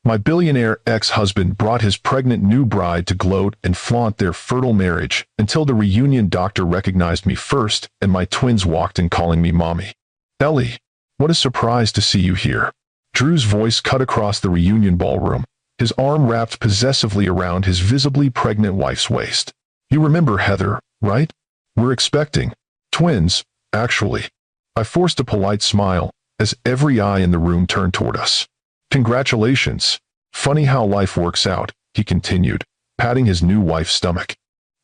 My billionaire ex-husband brought his pregnant new bride to gloat and flaunt their fertile marriage until the reunion doctor recognized me first and my twins walked in calling me mommy. Ellie, what a surprise to see you here. Drew's voice cut across the reunion ballroom, his arm wrapped possessively around his visibly pregnant wife's waist. You remember Heather, right? We're expecting twins, actually. I forced a polite smile as every eye in the room turned toward us. Congratulations. Funny how life works out, he continued, patting his new wife's stomach.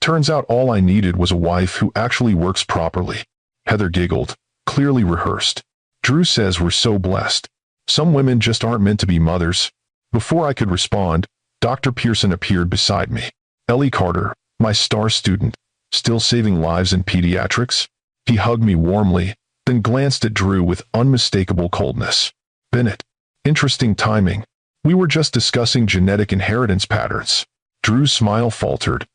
Turns out all I needed was a wife who actually works properly. Heather giggled, clearly rehearsed. Drew says we're so blessed. Some women just aren't meant to be mothers. Before I could respond, Dr. Pearson appeared beside me. Ellie Carter, my star student, still saving lives in pediatrics? He hugged me warmly, then glanced at Drew with unmistakable coldness. Bennett. Interesting timing. We were just discussing genetic inheritance patterns. Drew's smile faltered.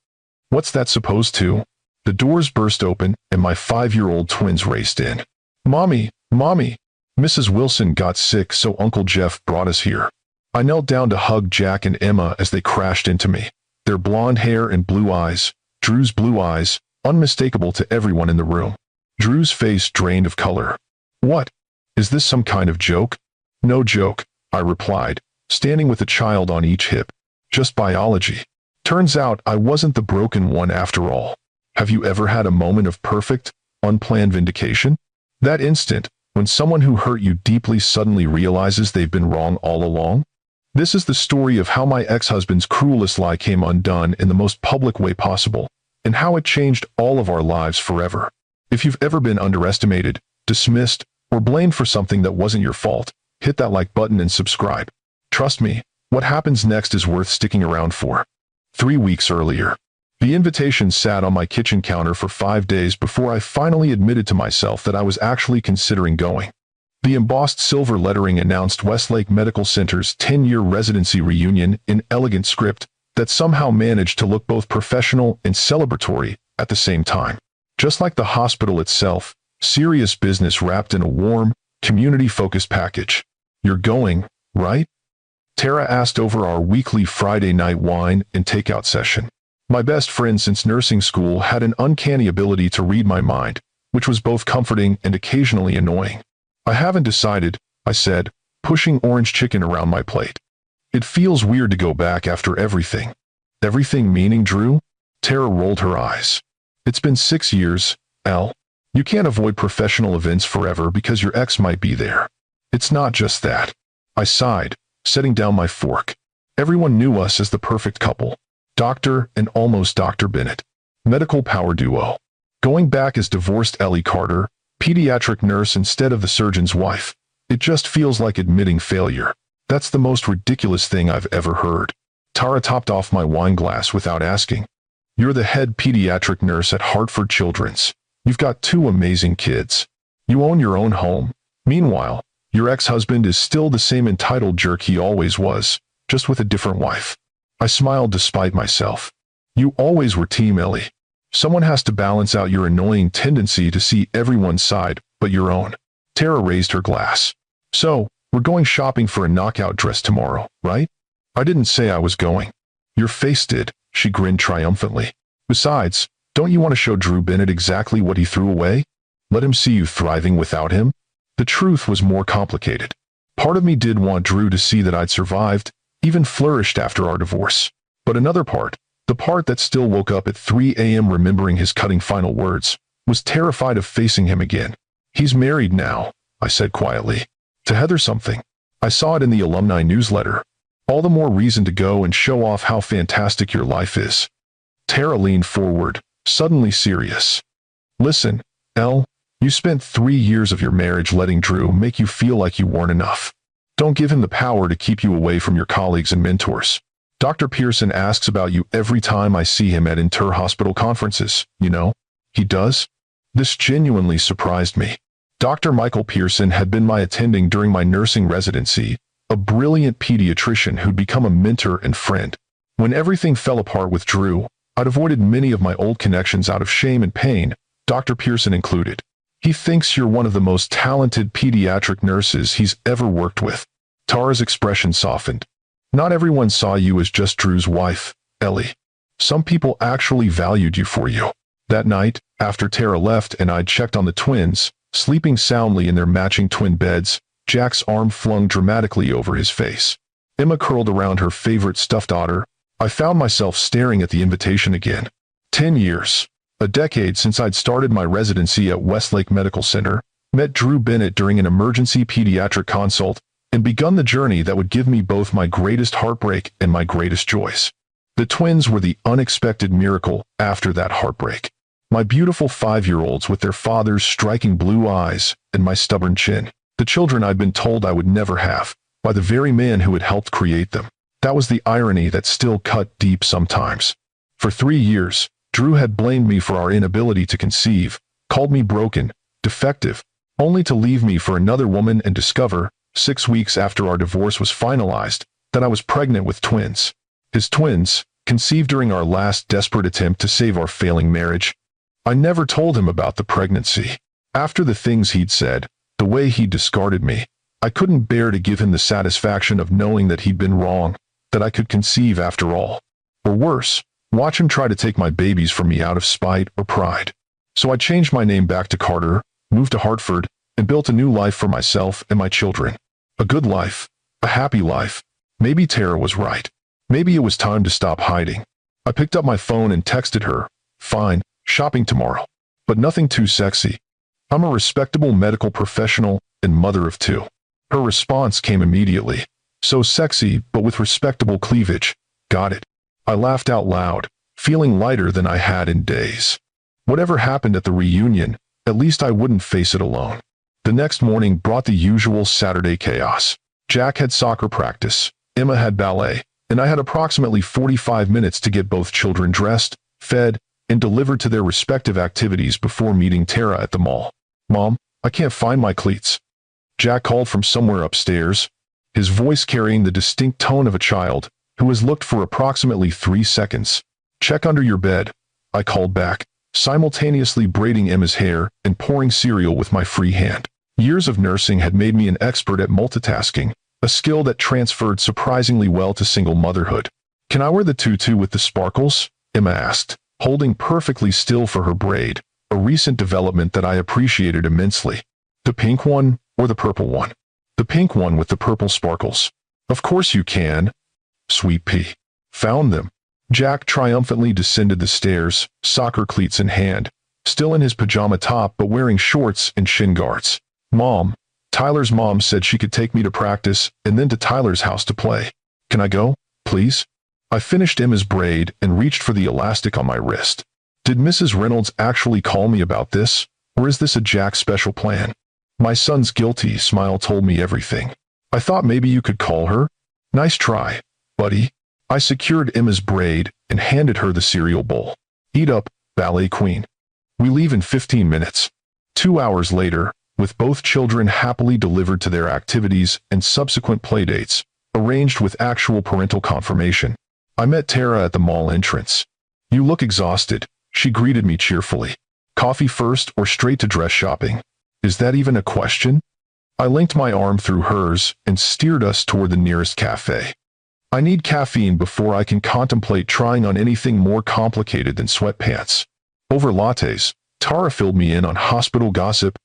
What's that supposed to? The doors burst open and my 5-year-old twins raced in. Mommy, Mommy! Mrs. Wilson got sick, so Uncle Jeff brought us here. I knelt down to hug Jack and Emma as they crashed into me. Their blonde hair and blue eyes, Drew's blue eyes, unmistakable to everyone in the room. Drew's face drained of color. What? Is this some kind of joke? No joke, I replied, standing with a child on each hip. Just biology. Turns out I wasn't the broken one after all. Have you ever had a moment of perfect, unplanned vindication? That instant, when someone who hurt you deeply suddenly realizes they've been wrong all along? This is the story of how my ex-husband's cruelest lie came undone in the most public way possible, and how it changed all of our lives forever. If you've ever been underestimated, dismissed, or blamed for something that wasn't your fault, hit that like button and subscribe. Trust me, what happens next is worth sticking around for. 3 weeks earlier. The invitation sat on my kitchen counter for 5 days before I finally admitted to myself that I was actually considering going. The embossed silver lettering announced Westlake Medical Center's 10-year residency reunion in elegant script that somehow managed to look both professional and celebratory at the same time. Just like the hospital itself, serious business wrapped in a warm, community-focused package. You're going, right? Tara asked over our weekly Friday night wine and takeout session. My best friend since nursing school had an uncanny ability to read my mind, which was both comforting and occasionally annoying. I haven't decided, I said, pushing orange chicken around my plate. It feels weird to go back after everything. Everything meaning, Drew? Tara rolled her eyes. It's been 6 years, Elle. You can't avoid professional events forever because your ex might be there. It's not just that. I sighed, setting down my fork. Everyone knew us as the perfect couple. Dr. and almost Dr. Bennett. Medical power duo. Going back as divorced Ellie Carter, pediatric nurse instead of the surgeon's wife. It just feels like admitting failure. That's the most ridiculous thing I've ever heard. Tara topped off my wine glass without asking. You're the head pediatric nurse at Hartford Children's. You've got 2 amazing kids. You own your own home. Meanwhile, your ex-husband is still the same entitled jerk he always was, just with a different wife. I smiled despite myself. You always were Team Ellie. Someone has to balance out your annoying tendency to see everyone's side but your own. Tara raised her glass. So, we're going shopping for a knockout dress tomorrow, right? I didn't say I was going. Your face did, she grinned triumphantly. Besides, don't you want to show Drew Bennett exactly what he threw away? Let him see you thriving without him? The truth was more complicated. Part of me did want Drew to see that I'd survived, even flourished after our divorce. But another part, the part that still woke up at 3 a.m. remembering his cutting final words, was terrified of facing him again. He's married now, I said quietly. To Heather something. I saw it in the alumni newsletter. All the more reason to go and show off how fantastic your life is. Tara leaned forward, suddenly serious. Listen, Elle, you spent 3 years of your marriage letting Drew make you feel like you weren't enough. Don't give him the power to keep you away from your colleagues and mentors. Dr. Pearson asks about you every time I see him at inter-hospital conferences, you know? He does? This genuinely surprised me. Dr. Michael Pearson had been my attending during my nursing residency, a brilliant pediatrician who'd become a mentor and friend. When everything fell apart with Drew, I'd avoided many of my old connections out of shame and pain, Dr. Pearson included. He thinks you're one of the most talented pediatric nurses he's ever worked with. Tara's expression softened. Not everyone saw you as just Drew's wife, Ellie. Some people actually valued you for you. That night, after Tara left and I'd checked on the twins, sleeping soundly in their matching twin beds, Jack's arm flung dramatically over his face. Emma curled around her favorite stuffed otter. I found myself staring at the invitation again. 10 years. A decade since I'd started my residency at Westlake Medical Center, met Drew Bennett during an emergency pediatric consult, and begun the journey that would give me both my greatest heartbreak and my greatest joys. The twins were the unexpected miracle after that heartbreak. My beautiful 5-year-olds with their father's striking blue eyes and my stubborn chin. The children I'd been told I would never have, by the very man who had helped create them. That was the irony that still cut deep sometimes. For 3 years, Drew had blamed me for our inability to conceive, called me broken, defective, only to leave me for another woman and discover, 6 weeks after our divorce was finalized, that I was pregnant with twins. His twins, conceived during our last desperate attempt to save our failing marriage. I never told him about the pregnancy. After the things he'd said, the way he discarded me, I couldn't bear to give him the satisfaction of knowing that he'd been wrong, that I could conceive after all. Or worse, watch him try to take my babies from me out of spite or pride. So I changed my name back to Carter, moved to Hartford, and built a new life for myself and my children. A good life. A happy life. Maybe Tara was right. Maybe it was time to stop hiding. I picked up my phone and texted her, "Fine, shopping tomorrow. But nothing too sexy. I'm a respectable medical professional and mother of 2. Her response came immediately. "So sexy, but with respectable cleavage. Got it." I laughed out loud, feeling lighter than I had in days. Whatever happened at the reunion, at least I wouldn't face it alone. The next morning brought the usual Saturday chaos. Jack had soccer practice, Emma had ballet, and I had approximately 45 minutes to get both children dressed, fed, and delivered to their respective activities before meeting Tara at the mall. "Mom, I can't find my cleats." Jack called from somewhere upstairs, his voice carrying the distinct tone of a child who has looked for approximately 3 seconds. "Check under your bed," I called back, simultaneously braiding Emma's hair and pouring cereal with my free hand. Years of nursing had made me an expert at multitasking, a skill that transferred surprisingly well to single motherhood. "Can I wear the tutu with the sparkles?" Emma asked, holding perfectly still for her braid, a recent development that I appreciated immensely. "The pink one or the purple one?" "The pink one with the purple sparkles." "Of course you can." Sweet pea. Found them. Jack triumphantly descended the stairs, soccer cleats in hand, still in his pajama top but wearing shorts and shin guards. "Mom, Tyler's mom said she could take me to practice and then to Tyler's house to play. Can I go, please?" I finished Emma's braid and reached for the elastic on my wrist. Did Mrs. Reynolds actually call me about this, or is this a Jack special plan? My son's guilty smile told me everything. "I thought maybe you could call her." "Nice try, buddy." I secured Emma's braid and handed her the cereal bowl. "Eat up, ballet queen. We leave in 15 minutes. 2 hours later, with both children happily delivered to their activities and subsequent playdates, arranged with actual parental confirmation, I met Tara at the mall entrance. "You look exhausted," she greeted me cheerfully. "Coffee first or straight to dress shopping?" "Is that even a question?" I linked my arm through hers and steered us toward the nearest cafe. I need caffeine before I can contemplate trying on anything more complicated than sweatpants. Over lattes, Tara filled me in on hospital gossip,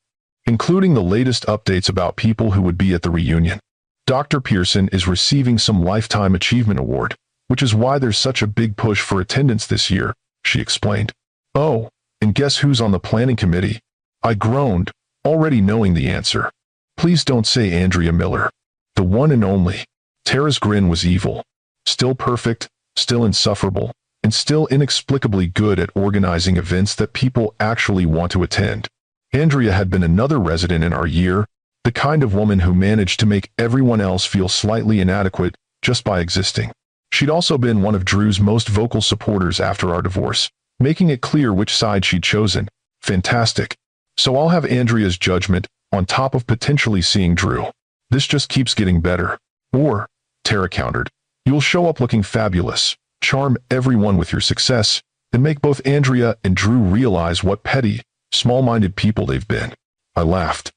including the latest updates about people who would be at the reunion. Dr. Pearson is receiving some Lifetime Achievement Award, which is why there's such a big push for attendance this year, she explained. "Oh, and guess who's on the planning committee?" I groaned, already knowing the answer. "Please don't say Andrea Miller." "The one and only." Tara's grin was evil. Still perfect, still insufferable, and still inexplicably good at organizing events that people actually want to attend. Andrea had been another resident in our year, the kind of woman who managed to make everyone else feel slightly inadequate just by existing. She'd also been one of Drew's most vocal supporters after our divorce, making it clear which side she'd chosen. Fantastic. So I'll have Andrea's judgment, on top of potentially seeing Drew. This just keeps getting better. Or, Tara countered, you'll show up looking fabulous, charm everyone with your success, and make both Andrea and Drew realize what petty, small-minded people they've been. I laughed.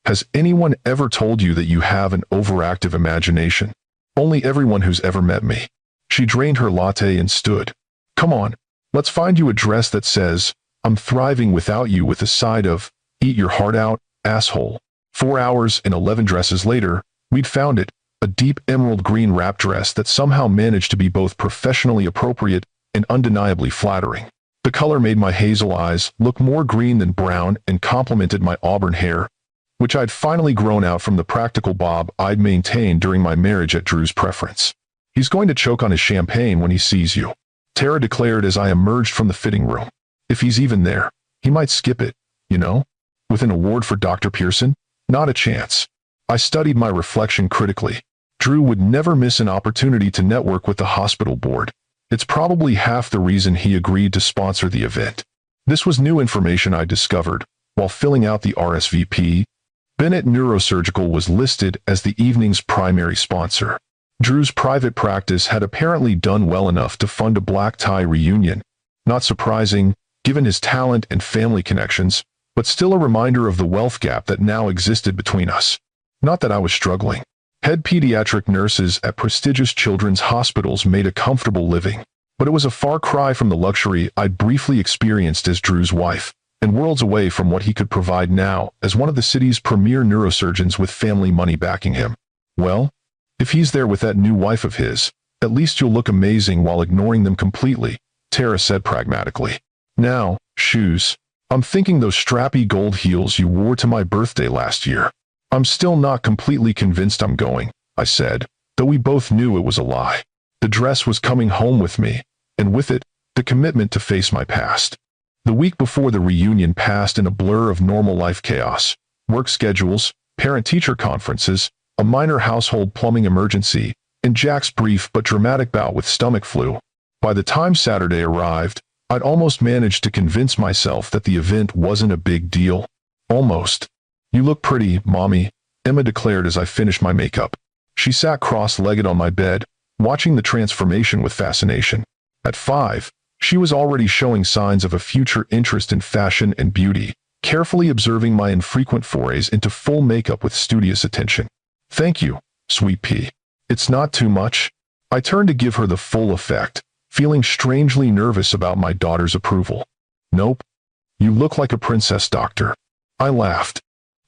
Has anyone ever told you that you have an overactive imagination? Only everyone who's ever met me. She drained her latte and stood. Come on, let's find you a dress that says, I'm thriving without you with a side of, eat your heart out, asshole. 4 hours and 11 dresses later, we'd found it, a deep emerald green wrap dress that somehow managed to be both professionally appropriate and undeniably flattering. The color made my hazel eyes look more green than brown and complemented my auburn hair, which I'd finally grown out from the practical bob I'd maintained during my marriage at Drew's preference. He's going to choke on his champagne when he sees you, Tara declared as I emerged from the fitting room. If he's even there, he might skip it, you know? With an award for Dr. Pearson? Not a chance. I studied my reflection critically. Drew would never miss an opportunity to network with the hospital board. It's probably half the reason he agreed to sponsor the event. This was new information I discovered while filling out the RSVP. Bennett Neurosurgical was listed as the evening's primary sponsor. Drew's private practice had apparently done well enough to fund a black tie reunion. Not surprising, given his talent and family connections, but still a reminder of the wealth gap that now existed between us. Not that I was struggling. Head pediatric nurses at prestigious children's hospitals made a comfortable living, but it was a far cry from the luxury I'd briefly experienced as Drew's wife, and worlds away from what he could provide now as one of the city's premier neurosurgeons with family money backing him. Well, if he's there with that new wife of his, at least you'll look amazing while ignoring them completely, Tara said pragmatically. Now, shoes. I'm thinking those strappy gold heels you wore to my birthday last year. I'm still not completely convinced I'm going, I said, though we both knew it was a lie. The dress was coming home with me, and with it, the commitment to face my past. The week before the reunion passed in a blur of normal life chaos, work schedules, parent-teacher conferences, a minor household plumbing emergency, and Jack's brief but dramatic bout with stomach flu. By the time Saturday arrived, I'd almost managed to convince myself that the event wasn't a big deal. Almost. You look pretty, Mommy, Emma declared as I finished my makeup. She sat cross-legged on my bed, watching the transformation with fascination. At 5, she was already showing signs of a future interest in fashion and beauty, carefully observing my infrequent forays into full makeup with studious attention. Thank you, sweet pea. It's not too much. I turned to give her the full effect, feeling strangely nervous about my daughter's approval. Nope. You look like a princess, doctor. I laughed.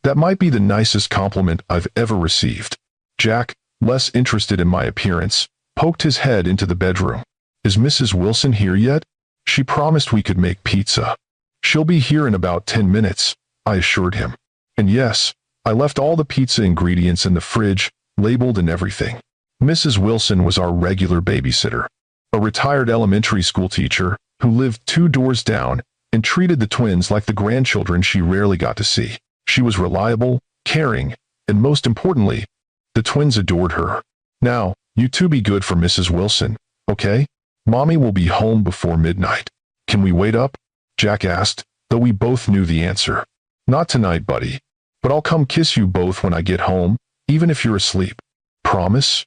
That might be the nicest compliment I've ever received. Jack, less interested in my appearance, poked his head into the bedroom. Is Mrs. Wilson here yet? She promised we could make pizza. She'll be here in about 10 minutes, I assured him. And yes, I left all the pizza ingredients in the fridge, labeled and everything. Mrs. Wilson was our regular babysitter, a retired elementary school teacher who lived 2 doors down and treated the twins like the grandchildren she rarely got to see. She was reliable, caring, and most importantly, the twins adored her. Now, you two be good for Mrs. Wilson, okay? Mommy will be home before midnight. Can we wait up? Jack asked, though we both knew the answer. Not tonight, buddy. But I'll come kiss you both when I get home, even if you're asleep. Promise?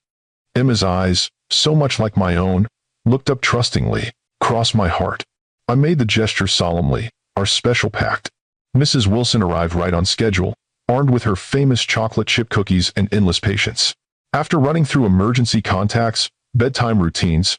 Emma's eyes, so much like my own, looked up trustingly, crossed my heart. I made the gesture solemnly, our special pact. Mrs. Wilson arrived right on schedule, armed with her famous chocolate chip cookies and endless patience. After running through emergency contacts, bedtime routines,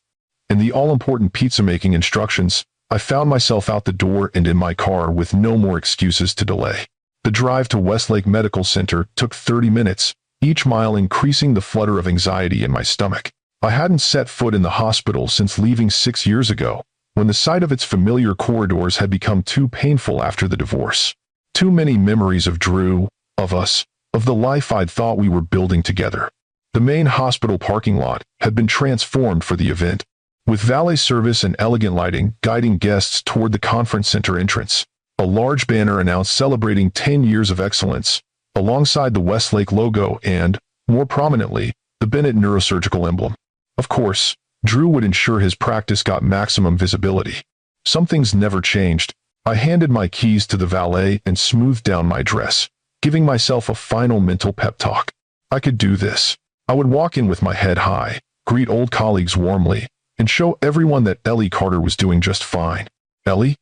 and the all-important pizza-making instructions, I found myself out the door and in my car with no more excuses to delay. The drive to Westlake Medical Center took 30 minutes, each mile increasing the flutter of anxiety in my stomach. I hadn't set foot in the hospital since leaving 6 years ago, when the sight of its familiar corridors had become too painful after the divorce. Too many memories of Drew, of us, of the life I'd thought we were building together. The main hospital parking lot had been transformed for the event, with valet service and elegant lighting guiding guests toward the conference center entrance. A large banner announced celebrating 10 years of excellence, alongside the Westlake logo and, more prominently, the Bennett Neurosurgical emblem. Of course, Drew would ensure his practice got maximum visibility. Some things never changed. I handed my keys to the valet and smoothed down my dress, giving myself a final mental pep talk. I could do this. I would walk in with my head high, greet old colleagues warmly, and show everyone that Ellie Carter was doing just fine. Ellie?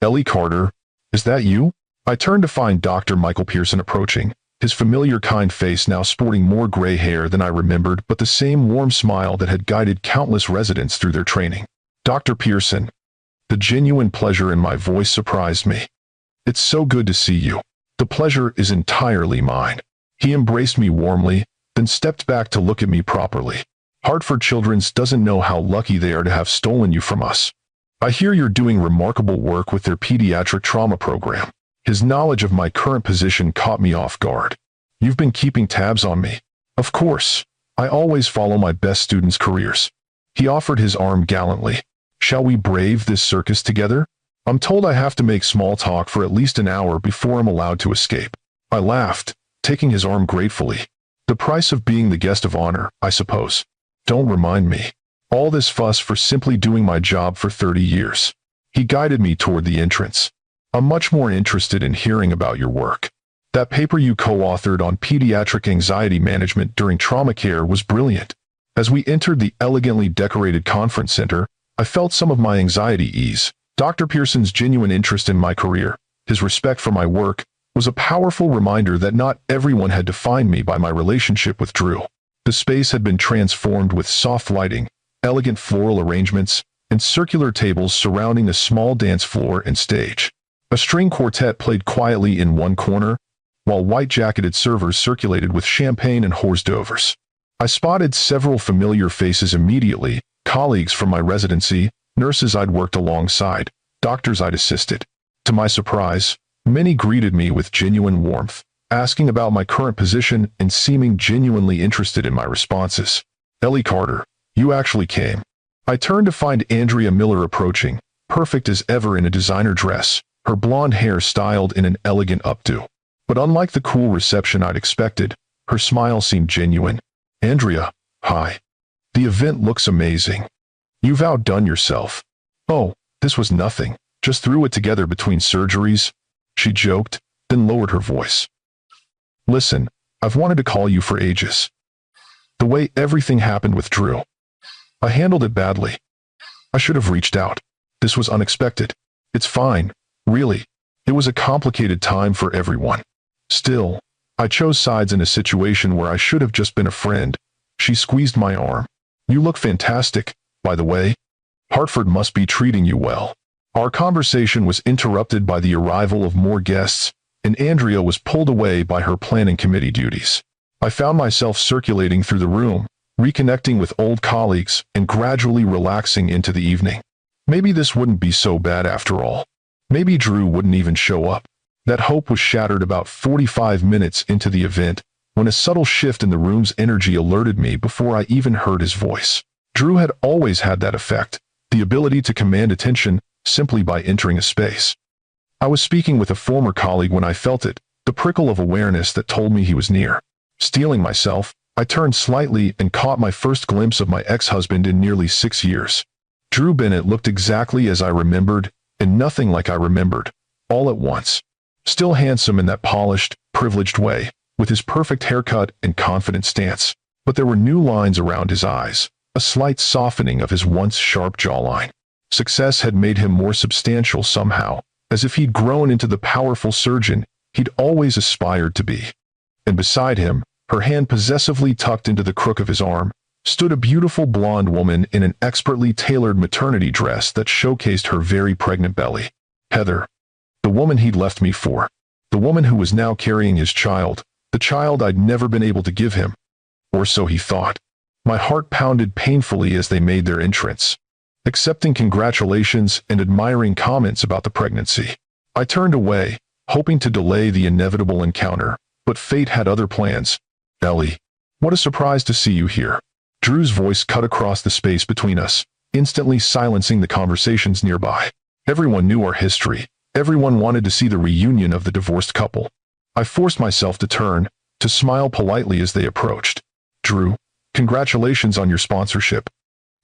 Ellie Carter? Is that you? I turned to find Dr. Michael Pearson approaching, his familiar kind face now sporting more gray hair than I remembered, but the same warm smile that had guided countless residents through their training. Dr. Pearson. The genuine pleasure in my voice surprised me. It's so good to see you. The pleasure is entirely mine. He embraced me warmly, then stepped back to look at me properly. Hartford Children's doesn't know how lucky they are to have stolen you from us. I hear you're doing remarkable work with their pediatric trauma program. His knowledge of my current position caught me off guard. You've been keeping tabs on me. Of course. I always follow my best students' careers. He offered his arm gallantly. Shall we brave this circus together? I'm told I have to make small talk for at least an hour before I'm allowed to escape. I laughed, taking his arm gratefully. The price of being the guest of honor, I suppose. Don't remind me. All this fuss for simply doing my job for 30 years. He guided me toward the entrance. I'm much more interested in hearing about your work. That paper you co-authored on pediatric anxiety management during trauma care was brilliant. As we entered the elegantly decorated conference center, I felt some of my anxiety ease. Dr. Pearson's genuine interest in my career, his respect for my work, was a powerful reminder that not everyone had defined me by my relationship with Drew. The space had been transformed with soft lighting, elegant floral arrangements, and circular tables surrounding a small dance floor and stage. A string quartet played quietly in one corner, while white-jacketed servers circulated with champagne and hors d'oeuvres. I spotted several familiar faces immediately, colleagues from my residency, nurses I'd worked alongside, doctors I'd assisted. To my surprise, many greeted me with genuine warmth, asking about my current position and seeming genuinely interested in my responses. Ellie Carter, you actually came. I turned to find Andrea Miller approaching, perfect as ever in a designer dress, her blonde hair styled in an elegant updo. But unlike the cool reception I'd expected, her smile seemed genuine. Andrea, hi. The event looks amazing. You've outdone yourself. Oh, this was nothing. Just threw it together between surgeries. She joked, then lowered her voice. Listen, I've wanted to call you for ages. The way everything happened with Drew. I handled it badly. I should have reached out. This was unexpected. It's fine, really. It was a complicated time for everyone. Still, I chose sides in a situation where I should have just been a friend. She squeezed my arm. You look fantastic, by the way. Hartford must be treating you well. Our conversation was interrupted by the arrival of more guests, and Andrea was pulled away by her planning committee duties. I found myself circulating through the room, reconnecting with old colleagues, and gradually relaxing into the evening. Maybe this wouldn't be so bad after all. Maybe Drew wouldn't even show up. That hope was shattered about 45 minutes into the event, when a subtle shift in the room's energy alerted me before I even heard his voice. Drew had always had that effect, the ability to command attention simply by entering a space. I was speaking with a former colleague when I felt it, the prickle of awareness that told me he was near. Steeling myself, I turned slightly and caught my first glimpse of my ex-husband in nearly 6 years. Drew Bennett looked exactly as I remembered, and nothing like I remembered, all at once. Still handsome in that polished, privileged way, with his perfect haircut and confident stance. But there were new lines around his eyes, a slight softening of his once sharp jawline. Success had made him more substantial somehow, as if he'd grown into the powerful surgeon he'd always aspired to be. And beside him, her hand possessively tucked into the crook of his arm, stood a beautiful blonde woman in an expertly tailored maternity dress that showcased her very pregnant belly. Heather. The woman he'd left me for. The woman who was now carrying his child, the child I'd never been able to give him. Or so he thought. My heart pounded painfully as they made their entrance, accepting congratulations and admiring comments about the pregnancy. I turned away, hoping to delay the inevitable encounter, but fate had other plans. Ellie, what a surprise to see you here. Drew's voice cut across the space between us, instantly silencing the conversations nearby. Everyone knew our history. Everyone wanted to see the reunion of the divorced couple. I forced myself to turn, to smile politely as they approached. Drew, congratulations on your sponsorship.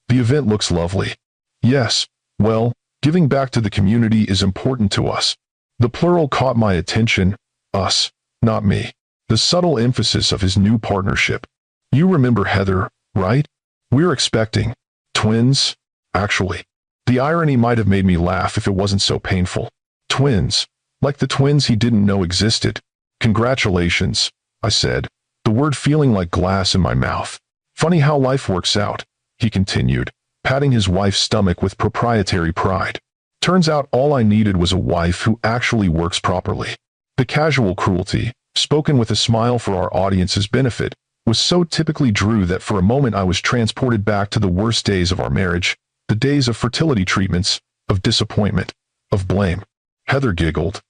The event looks lovely. Yes, well, giving back to the community is important to us. The plural caught my attention, us, not me. The subtle emphasis of his new partnership. You remember Heather, right? We're expecting twins, actually. The irony might have made me laugh if it wasn't so painful. Twins, like the twins he didn't know existed. Congratulations, I said, the word feeling like glass in my mouth. Funny how life works out, he continued, patting his wife's stomach with proprietary pride. Turns out all I needed was a wife who actually works properly. The casual cruelty, spoken with a smile for our audience's benefit, was so typically Drew that for a moment I was transported back to the worst days of our marriage, the days of fertility treatments, of disappointment, of blame. Heather giggled,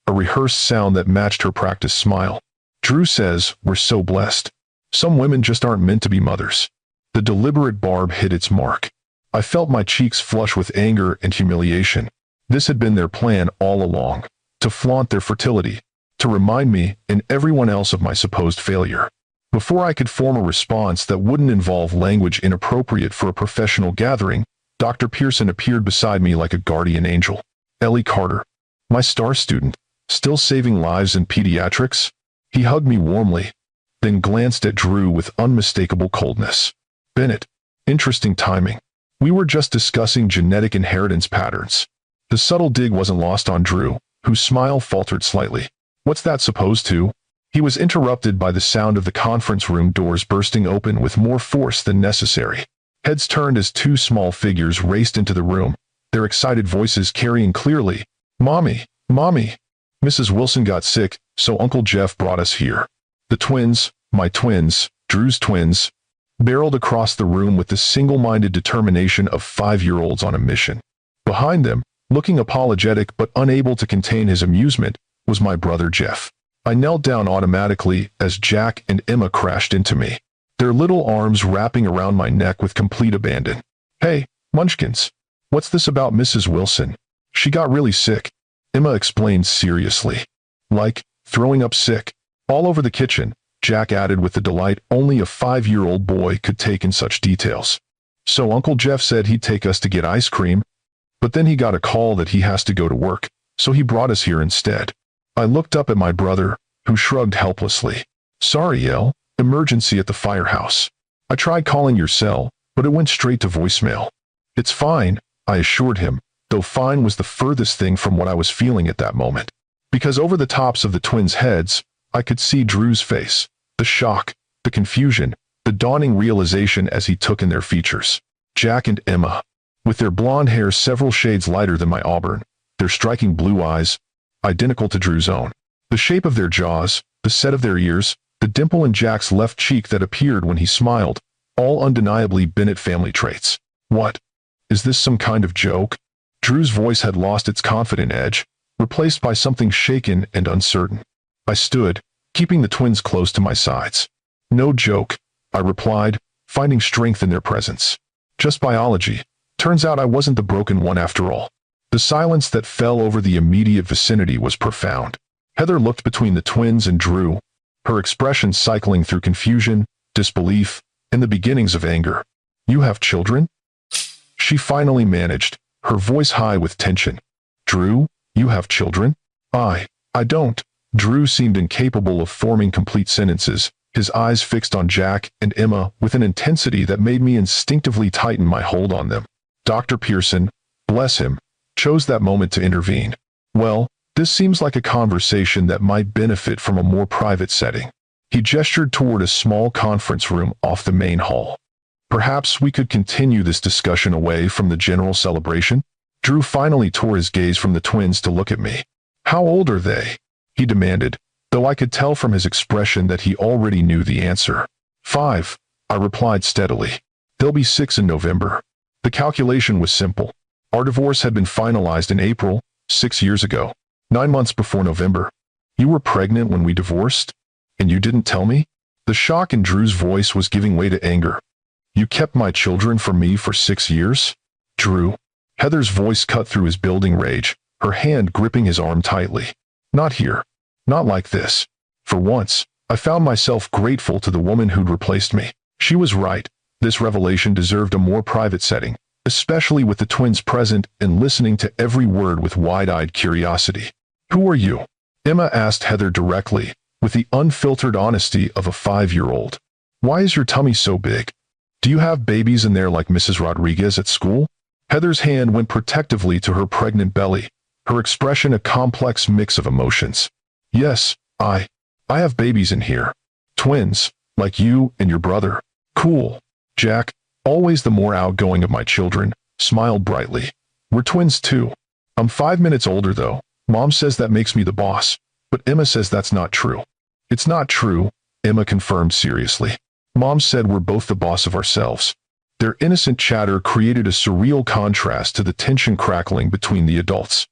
a rehearsed sound that matched her practiced smile. Drew says, we're so blessed. Some women just aren't meant to be mothers. The deliberate barb hit its mark. I felt my cheeks flush with anger and humiliation. This had been their plan all along, to flaunt their fertility, to remind me and everyone else of my supposed failure. Before I could form a response that wouldn't involve language inappropriate for a professional gathering, Dr. Pearson appeared beside me like a guardian angel. Ellie Carter, my star student, still saving lives in pediatrics? He hugged me warmly, then glanced at Drew with unmistakable coldness. Bennett, interesting timing. We were just discussing genetic inheritance patterns. The subtle dig wasn't lost on Drew, whose smile faltered slightly. What's that supposed to? He was interrupted by the sound of the conference room doors bursting open with more force than necessary. Heads turned as two small figures raced into the room, their excited voices carrying clearly, "Mommy, Mommy! Mrs. Wilson got sick, so Uncle Jeff brought us here." The twins, my twins, Drew's twins, barreled across the room with the single-minded determination of 5-year-olds on a mission. Behind them, looking apologetic but unable to contain his amusement, was my brother Jeff. I knelt down automatically as Jack and Emma crashed into me, their little arms wrapping around my neck with complete abandon. "Hey, Munchkins, what's this about Mrs. Wilson? She got really sick," Emma explained seriously. "Like, throwing up sick, all over the kitchen," Jack added with the delight only a 5-year-old boy could take in such details. "So Uncle Jeff said he'd take us to get ice cream, but then he got a call that he has to go to work, so he brought us here instead." I looked up at my brother, who shrugged helplessly. "Sorry, El, emergency at the firehouse. I tried calling your cell, but it went straight to voicemail." "It's fine," I assured him, though fine was the furthest thing from what I was feeling at that moment. Because over the tops of the twins' heads, I could see Drew's face, the shock, the confusion, the dawning realization as he took in their features. Jack and Emma, with their blonde hair several shades lighter than my auburn, their striking blue eyes, identical to Drew's own. The shape of their jaws, the set of their ears, the dimple in Jack's left cheek that appeared when he smiled, all undeniably Bennett family traits. "What? Is this some kind of joke?" Drew's voice had lost its confident edge, replaced by something shaken and uncertain. I stood, keeping the twins close to my sides. "No joke," I replied, finding strength in their presence. "Just biology. Turns out I wasn't the broken one after all." The silence that fell over the immediate vicinity was profound. Heather looked between the twins and Drew, her expression cycling through confusion, disbelief, and the beginnings of anger. "You have children?" she finally managed, her voice high with tension. "Drew, you have children?" I don't." Drew seemed incapable of forming complete sentences, his eyes fixed on Jack and Emma with an intensity that made me instinctively tighten my hold on them. Dr. Pearson, bless him, chose that moment to intervene. "Well, this seems like a conversation that might benefit from a more private setting." He gestured toward a small conference room off the main hall. "Perhaps we could continue this discussion away from the general celebration?" Drew finally tore his gaze from the twins to look at me. "How old are they?" he demanded, though I could tell from his expression that he already knew the answer. "5, I replied steadily. "They'll be 6 in November." The calculation was simple. Our divorce had been finalized in April, 6 years ago, 9 months before November. "You were pregnant when we divorced? And you didn't tell me?" The shock in Drew's voice was giving way to anger. "You kept my children from me for 6 years? Drew." Heather's voice cut through his building rage, her hand gripping his arm tightly. "Not here. Not like this." For once, I found myself grateful to the woman who'd replaced me. She was right. This revelation deserved a more private setting, especially with the twins present and listening to every word with wide-eyed curiosity. "Who are you?" Emma asked Heather directly, with the unfiltered honesty of a 5-year-old. "Why is your tummy so big? Do you have babies in there like Mrs. Rodriguez at school?" Heather's hand went protectively to her pregnant belly, her expression a complex mix of emotions. "Yes, I have babies in here." Twins, like you and your brother. Cool. Jack, always the more outgoing of my children, smiled brightly. We're twins too. I'm 5 minutes older though. Mom says that makes me the boss, but Emma says that's not true. It's not true, Emma confirmed seriously. Mom said we're both the boss of ourselves. Their innocent chatter created a surreal contrast to the tension crackling between the adults.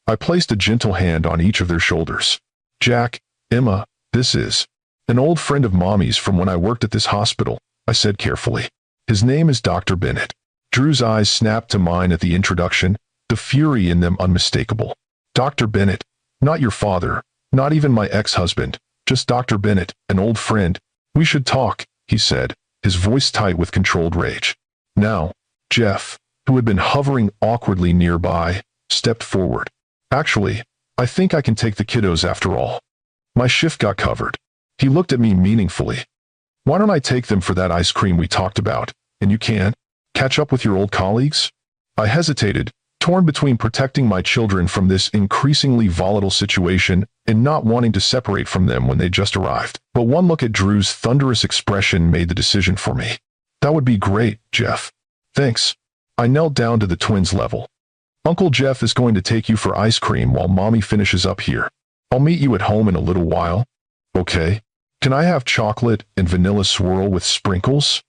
I placed a gentle hand on each of their shoulders. Jack, Emma, this is an old friend of Mommy's from when I worked at this hospital, I said carefully. His name is Dr. Bennett. Drew's eyes snapped to mine at the introduction, the fury in them unmistakable. Dr. Bennett, not your father, not even my ex-husband, just Dr. Bennett, an old friend. We should talk, he said, his voice tight with controlled rage. Now, Jeff, who had been hovering awkwardly nearby, stepped forward. Actually, I think I can take the kiddos after all. My shift got covered. He looked at me meaningfully. Why don't I take them for that ice cream we talked about, and you can catch up with your old colleagues? I hesitated, torn between protecting my children from this increasingly volatile situation and not wanting to separate from them when they just arrived. But one look at Drew's thunderous expression made the decision for me. That would be great, Jeff. Thanks. I knelt down to the twins' level. Uncle Jeff is going to take you for ice cream while Mommy finishes up here. I'll meet you at home in a little while. Okay. Can I have chocolate and vanilla swirl with sprinkles?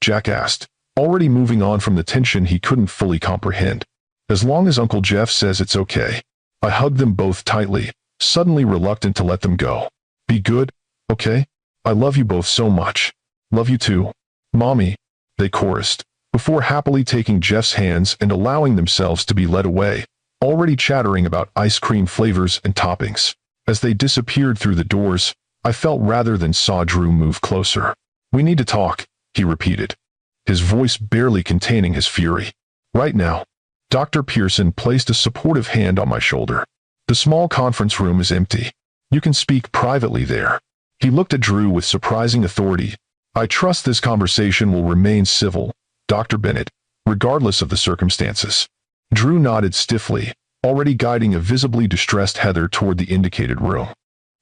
Jack asked, already moving on from the tension he couldn't fully comprehend. As long as Uncle Jeff says it's okay. I hugged them both tightly, suddenly reluctant to let them go. Be good, okay? I love you both so much. Love you too. Mommy, they chorused, before happily taking Jeff's hands and allowing themselves to be led away, already chattering about ice cream flavors and toppings. As they disappeared through the doors, I felt rather than saw Drew move closer. We need to talk, he repeated, his voice barely containing his fury. Right now. Dr. Pearson placed a supportive hand on my shoulder. The small conference room is empty. You can speak privately there. He looked at Drew with surprising authority. I trust this conversation will remain civil, Dr. Bennett, regardless of the circumstances. Drew nodded stiffly, already guiding a visibly distressed Heather toward the indicated room.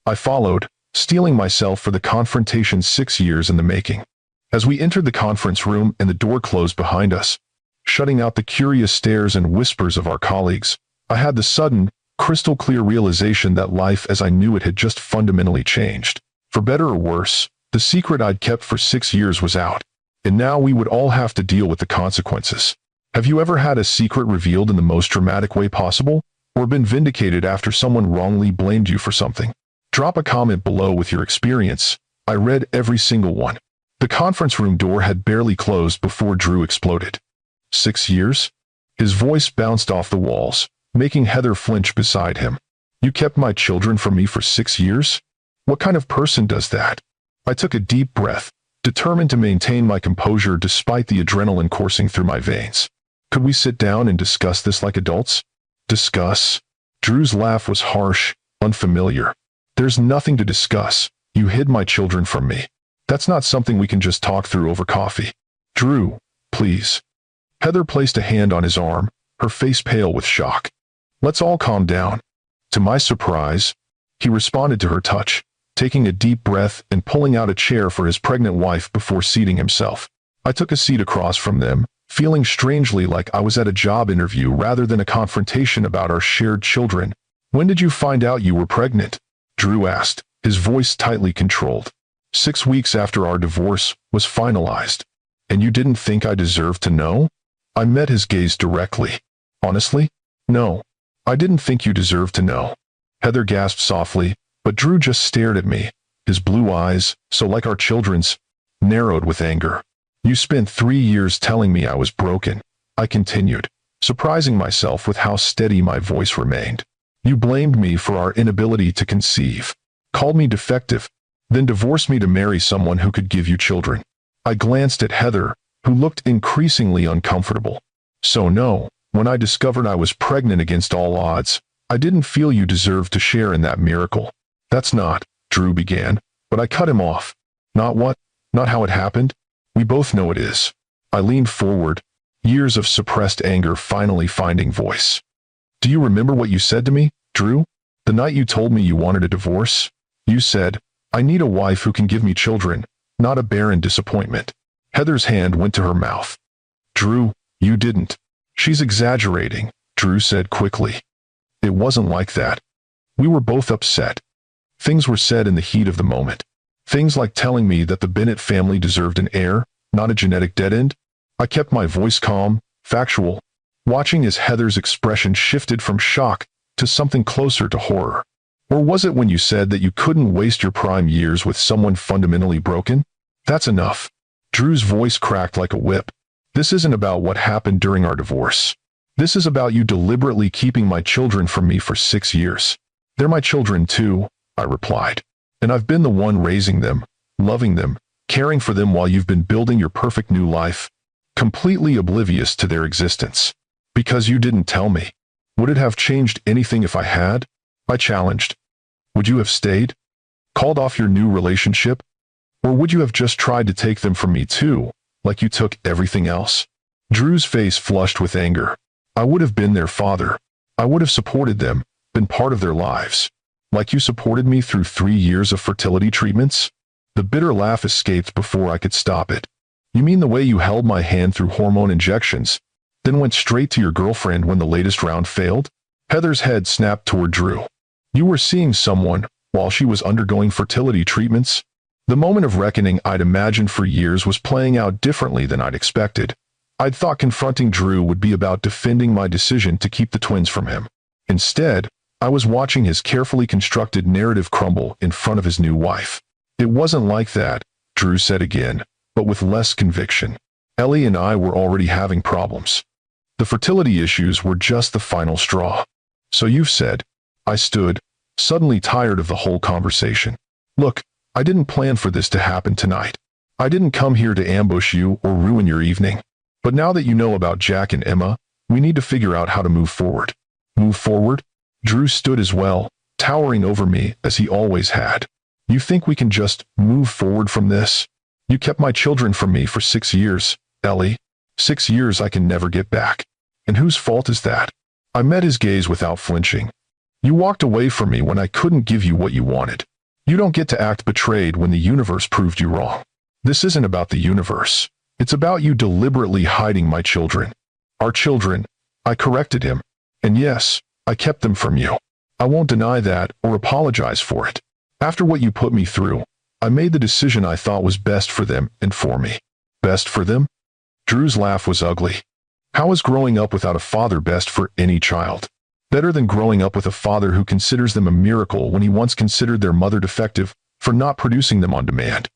I followed, steeling myself for the confrontation 6 years in the making. As we entered the conference room and the door closed behind us, shutting out the curious stares and whispers of our colleagues, I had the sudden, crystal-clear realization that life as I knew it had just fundamentally changed. For better or worse, the secret I'd kept for 6 years was out, and now we would all have to deal with the consequences. Have you ever had a secret revealed in the most dramatic way possible, or been vindicated after someone wrongly blamed you for something? Drop a comment below with your experience. I read every single one. The conference room door had barely closed before Drew exploded. 6 years? His voice bounced off the walls, making Heather flinch beside him. You kept my children from me for 6 years? What kind of person does that? I took a deep breath, determined to maintain my composure despite the adrenaline coursing through my veins. Could we sit down and discuss this like adults? Discuss? Drew's laugh was harsh, unfamiliar. There's nothing to discuss. You hid my children from me. That's not something we can just talk through over coffee. Drew, please. Heather placed a hand on his arm, her face pale with shock. Let's all calm down. To my surprise, he responded to her touch, taking a deep breath and pulling out a chair for his pregnant wife before seating himself. I took a seat across from them, feeling strangely like I was at a job interview rather than a confrontation about our shared children. When did you find out you were pregnant? Drew asked, his voice tightly controlled. 6 weeks after our divorce was finalized. And you didn't think I deserved to know? I met his gaze directly. Honestly? No. I didn't think you deserved to know. Heather gasped softly, but Drew just stared at me, his blue eyes, so like our children's, narrowed with anger. You spent 3 years telling me I was broken, I continued, surprising myself with how steady my voice remained. You blamed me for our inability to conceive, called me defective, then divorced me to marry someone who could give you children. I glanced at Heather, who looked increasingly uncomfortable. So no, when I discovered I was pregnant against all odds, I didn't feel you deserved to share in that miracle. That's not, Drew began, but I cut him off. Not what? Not how it happened? We both know it is. I leaned forward, years of suppressed anger finally finding voice. Do you remember what you said to me, Drew? The night you told me you wanted a divorce? You said, I need a wife who can give me children, not a barren disappointment. Heather's hand went to her mouth. Drew, you didn't. She's exaggerating, Drew said quickly. It wasn't like that. We were both upset. Things were said in the heat of the moment. Things like telling me that the Bennett family deserved an heir, not a genetic dead end. I kept my voice calm, factual, watching as Heather's expression shifted from shock to something closer to horror. Or was it when you said that you couldn't waste your prime years with someone fundamentally broken? That's enough. Drew's voice cracked like a whip. This isn't about what happened during our divorce. This is about you deliberately keeping my children from me for 6 years. They're my children too, I replied. And I've been the one raising them, loving them, caring for them while you've been building your perfect new life, completely oblivious to their existence. Because you didn't tell me. Would it have changed anything if I had? I challenged. Would you have stayed? Called off your new relationship? Or would you have just tried to take them from me too, like you took everything else? Drew's face flushed with anger. I would have been their father. I would have supported them, been part of their lives. Like you supported me through 3 years of fertility treatments? The bitter laugh escaped before I could stop it. You mean the way you held my hand through hormone injections, then went straight to your girlfriend when the latest round failed? Heather's head snapped toward Drew. You were seeing someone while she was undergoing fertility treatments? The moment of reckoning I'd imagined for years was playing out differently than I'd expected. I'd thought confronting Drew would be about defending my decision to keep the twins from him. Instead, I was watching his carefully constructed narrative crumble in front of his new wife. It wasn't like that, Drew said again, but with less conviction. Ellie and I were already having problems. The fertility issues were just the final straw. So you've said. I stood, suddenly tired of the whole conversation. Look, I didn't plan for this to happen tonight. I didn't come here to ambush you or ruin your evening. But now that you know about Jack and Emma, we need to figure out how to move forward. Move forward? Drew stood as well, towering over me as he always had. You think we can just move forward from this? You kept my children from me for 6 years, Ellie. 6 years I can never get back. And whose fault is that? I met his gaze without flinching. You walked away from me when I couldn't give you what you wanted. You don't get to act betrayed when the universe proved you wrong. This isn't about the universe. It's about you deliberately hiding my children. Our children. I corrected him. And yes, I kept them from you. I won't deny that or apologize for it. After what you put me through, I made the decision I thought was best for them and for me. Best for them? Drew's laugh was ugly. How is growing up without a father best for any child? Better than growing up with a father who considers them a miracle when he once considered their mother defective for not producing them on demand.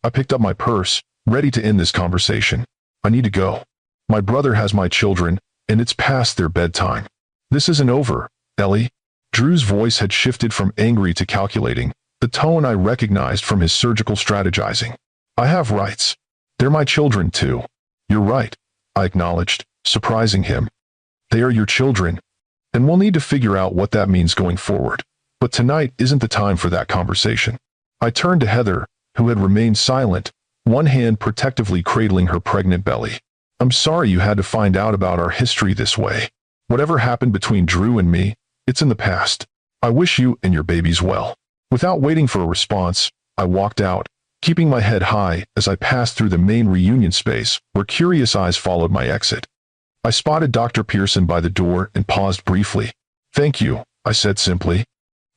I picked up my purse, ready to end this conversation. I need to go. My brother has my children, and it's past their bedtime. This isn't over, Ellie. Drew's voice had shifted from angry to calculating, the tone I recognized from his surgical strategizing. I have rights. They're my children too. You're right, I acknowledged, surprising him. They are your children. And we'll need to figure out what that means going forward. But tonight isn't the time for that conversation. I turned to Heather, who had remained silent, one hand protectively cradling her pregnant belly. I'm sorry you had to find out about our history this way. Whatever happened between Drew and me, it's in the past. I wish you and your babies well. Without waiting for a response, I walked out, keeping my head high as I passed through the main reunion space where curious eyes followed my exit. I spotted Dr. Pearson by the door and paused briefly. Thank you, I said simply,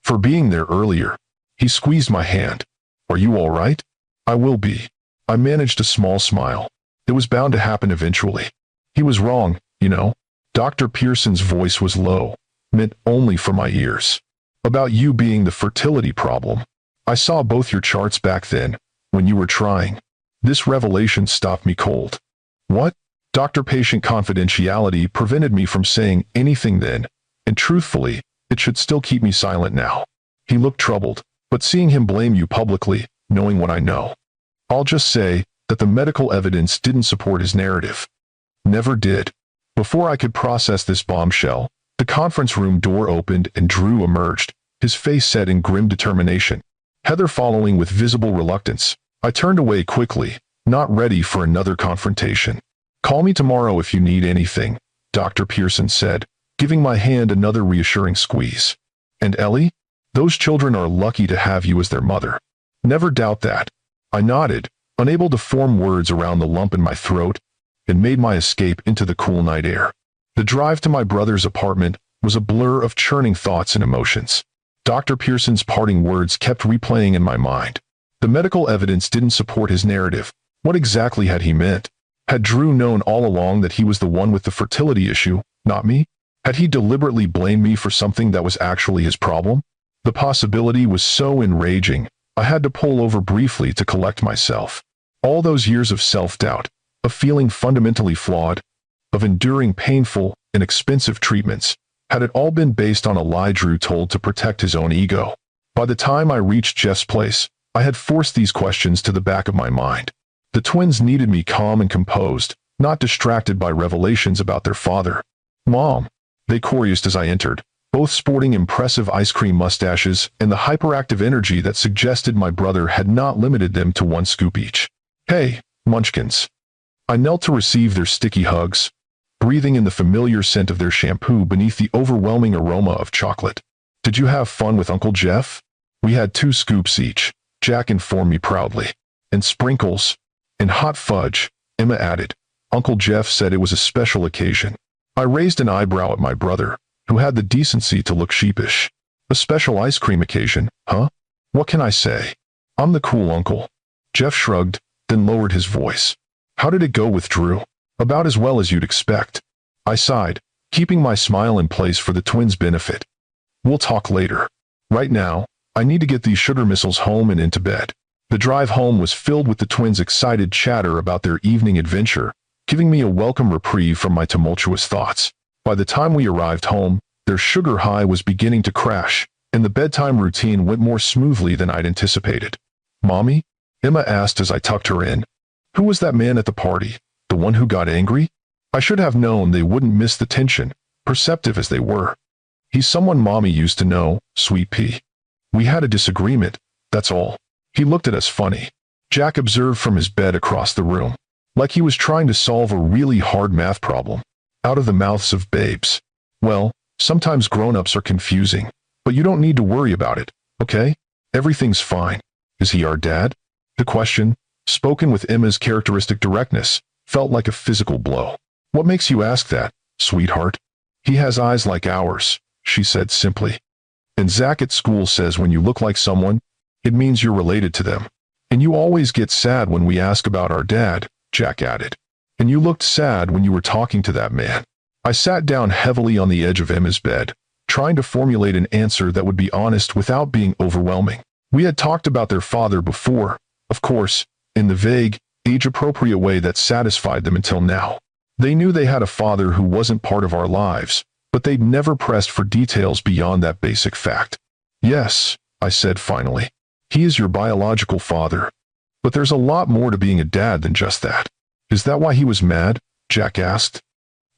for being there earlier. He squeezed my hand. Are you all right? I will be. I managed a small smile. It was bound to happen eventually. He was wrong, you know. Dr. Pearson's voice was low, meant only for my ears. About you being the fertility problem. I saw both your charts back then, when you were trying. This revelation stopped me cold. What? Doctor-patient confidentiality prevented me from saying anything then, and truthfully, it should still keep me silent now. He looked troubled, but seeing him blame you publicly, knowing what I know. I'll just say that the medical evidence didn't support his narrative. Never did. Before I could process this bombshell, the conference room door opened and Drew emerged, his face set in grim determination. Heather following with visible reluctance. I turned away quickly, not ready for another confrontation. Call me tomorrow if you need anything, Dr. Pearson said, giving my hand another reassuring squeeze. And Ellie? Those children are lucky to have you as their mother. Never doubt that. I nodded, unable to form words around the lump in my throat, and made my escape into the cool night air. The drive to my brother's apartment was a blur of churning thoughts and emotions. Dr. Pearson's parting words kept replaying in my mind. The medical evidence didn't support his narrative. What exactly had he meant? Had Drew known all along that he was the one with the fertility issue, not me? Had he deliberately blamed me for something that was actually his problem? The possibility was so enraging, I had to pull over briefly to collect myself. All those years of self-doubt, of feeling fundamentally flawed, of enduring painful and expensive treatments, had it all been based on a lie Drew told to protect his own ego? By the time I reached Jeff's place, I had forced these questions to the back of my mind. The twins needed me calm and composed, not distracted by revelations about their father. "Mom," they chorused as I entered, both sporting impressive ice cream mustaches and the hyperactive energy that suggested my brother had not limited them to one scoop each. "Hey, munchkins." I knelt to receive their sticky hugs, breathing in the familiar scent of their shampoo beneath the overwhelming aroma of chocolate. "Did you have fun with Uncle Jeff?" "We had 2 scoops each," Jack informed me proudly. "And sprinkles. And hot fudge," Emma added. Uncle Jeff said it was a special occasion. I raised an eyebrow at my brother, who had the decency to look sheepish. "A special ice cream occasion, huh? What can I say? I'm the cool uncle." Jeff shrugged, then lowered his voice. "How did it go with Drew?" "About as well as you'd expect." I sighed, keeping my smile in place for the twins' benefit. "We'll talk later. Right now, I need to get these sugar missiles home and into bed." The drive home was filled with the twins' excited chatter about their evening adventure, giving me a welcome reprieve from my tumultuous thoughts. By the time we arrived home, their sugar high was beginning to crash, and the bedtime routine went more smoothly than I'd anticipated. "Mommy?" Emma asked as I tucked her in. "Who was that man at the party? The one who got angry?" I should have known they wouldn't miss the tension, perceptive as they were. "He's someone Mommy used to know, sweet pea. We had a disagreement, that's all." He looked at us funny. Jack observed from his bed across the room, like he was trying to solve a really hard math problem. Out of the mouths of babes. "Well, sometimes grown-ups are confusing, but you don't need to worry about it, okay? Everything's fine." "Is he our dad?" The question, spoken with Emma's characteristic directness, felt like a physical blow. "What makes you ask that, sweetheart?" "He has eyes like ours," she said simply. "And Zach at school says when you look like someone, it means you're related to them. And you always get sad when we ask about our dad," Jack added. "And you looked sad when you were talking to that man." I sat down heavily on the edge of Emma's bed, trying to formulate an answer that would be honest without being overwhelming. We had talked about their father before, of course, in the vague, age-appropriate way that satisfied them until now. They knew they had a father who wasn't part of our lives, but they'd never pressed for details beyond that basic fact. "Yes," I said finally. "He is your biological father. But there's a lot more to being a dad than just that." "Is that why he was mad?" Jack asked.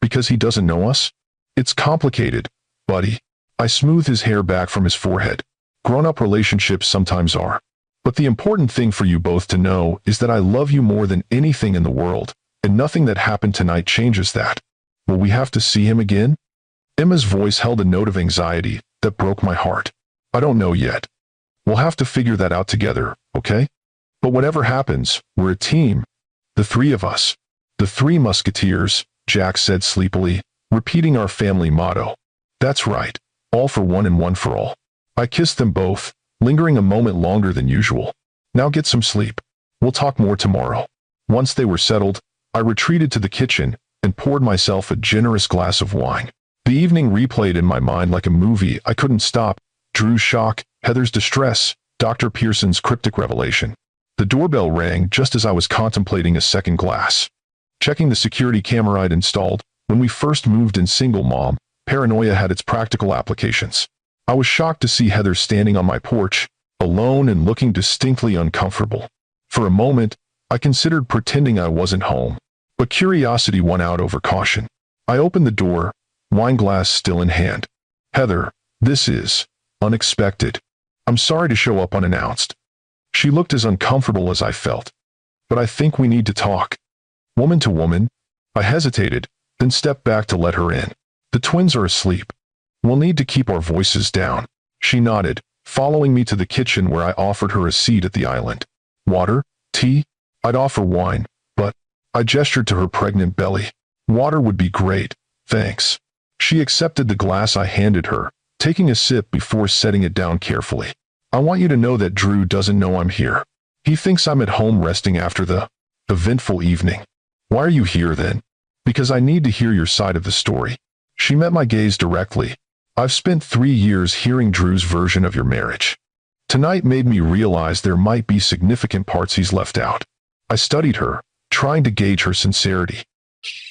"Because he doesn't know us?" "It's complicated, buddy." I smoothed his hair back from his forehead. "Grown-up relationships sometimes are. But the important thing for you both to know is that I love you more than anything in the world, and nothing that happened tonight changes that." "Will we have to see him again?" Emma's voice held a note of anxiety that broke my heart. "I don't know yet. We'll have to figure that out together, okay? But whatever happens, we're a team. The 3 of us. The 3 musketeers," Jack said sleepily, repeating our family motto. "That's right. All for one and one for all." I kissed them both, lingering a moment longer than usual. "Now get some sleep. We'll talk more tomorrow." Once they were settled, I retreated to the kitchen and poured myself a generous glass of wine. The evening replayed in my mind like a movie I couldn't stop. Drew's shock, Heather's distress, Dr. Pearson's cryptic revelation. The doorbell rang just as I was contemplating a second glass. Checking the security camera I'd installed, when we first moved in single mom, paranoia had its practical applications. I was shocked to see Heather standing on my porch, alone and looking distinctly uncomfortable. For a moment, I considered pretending I wasn't home, but curiosity won out over caution. I opened the door, wine glass still in hand. "Heather, this is unexpected. I'm sorry to show up unannounced." She looked as uncomfortable as I felt. "But I think we need to talk." Woman to woman, I hesitated, then stepped back to let her in. "The twins are asleep. We'll need to keep our voices down." She nodded, following me to the kitchen where I offered her a seat at the island. Water? Tea? I'd offer wine, but I gestured to her pregnant belly. Water would be great, thanks. She accepted the glass I handed her, taking a sip before setting it down carefully. I want you to know that Drew doesn't know I'm here. He thinks I'm at home resting after the eventful evening. Why are you here then? Because I need to hear your side of the story. She met my gaze directly. I've spent 3 years hearing Drew's version of your marriage. Tonight made me realize there might be significant parts he's left out. I studied her, trying to gauge her sincerity.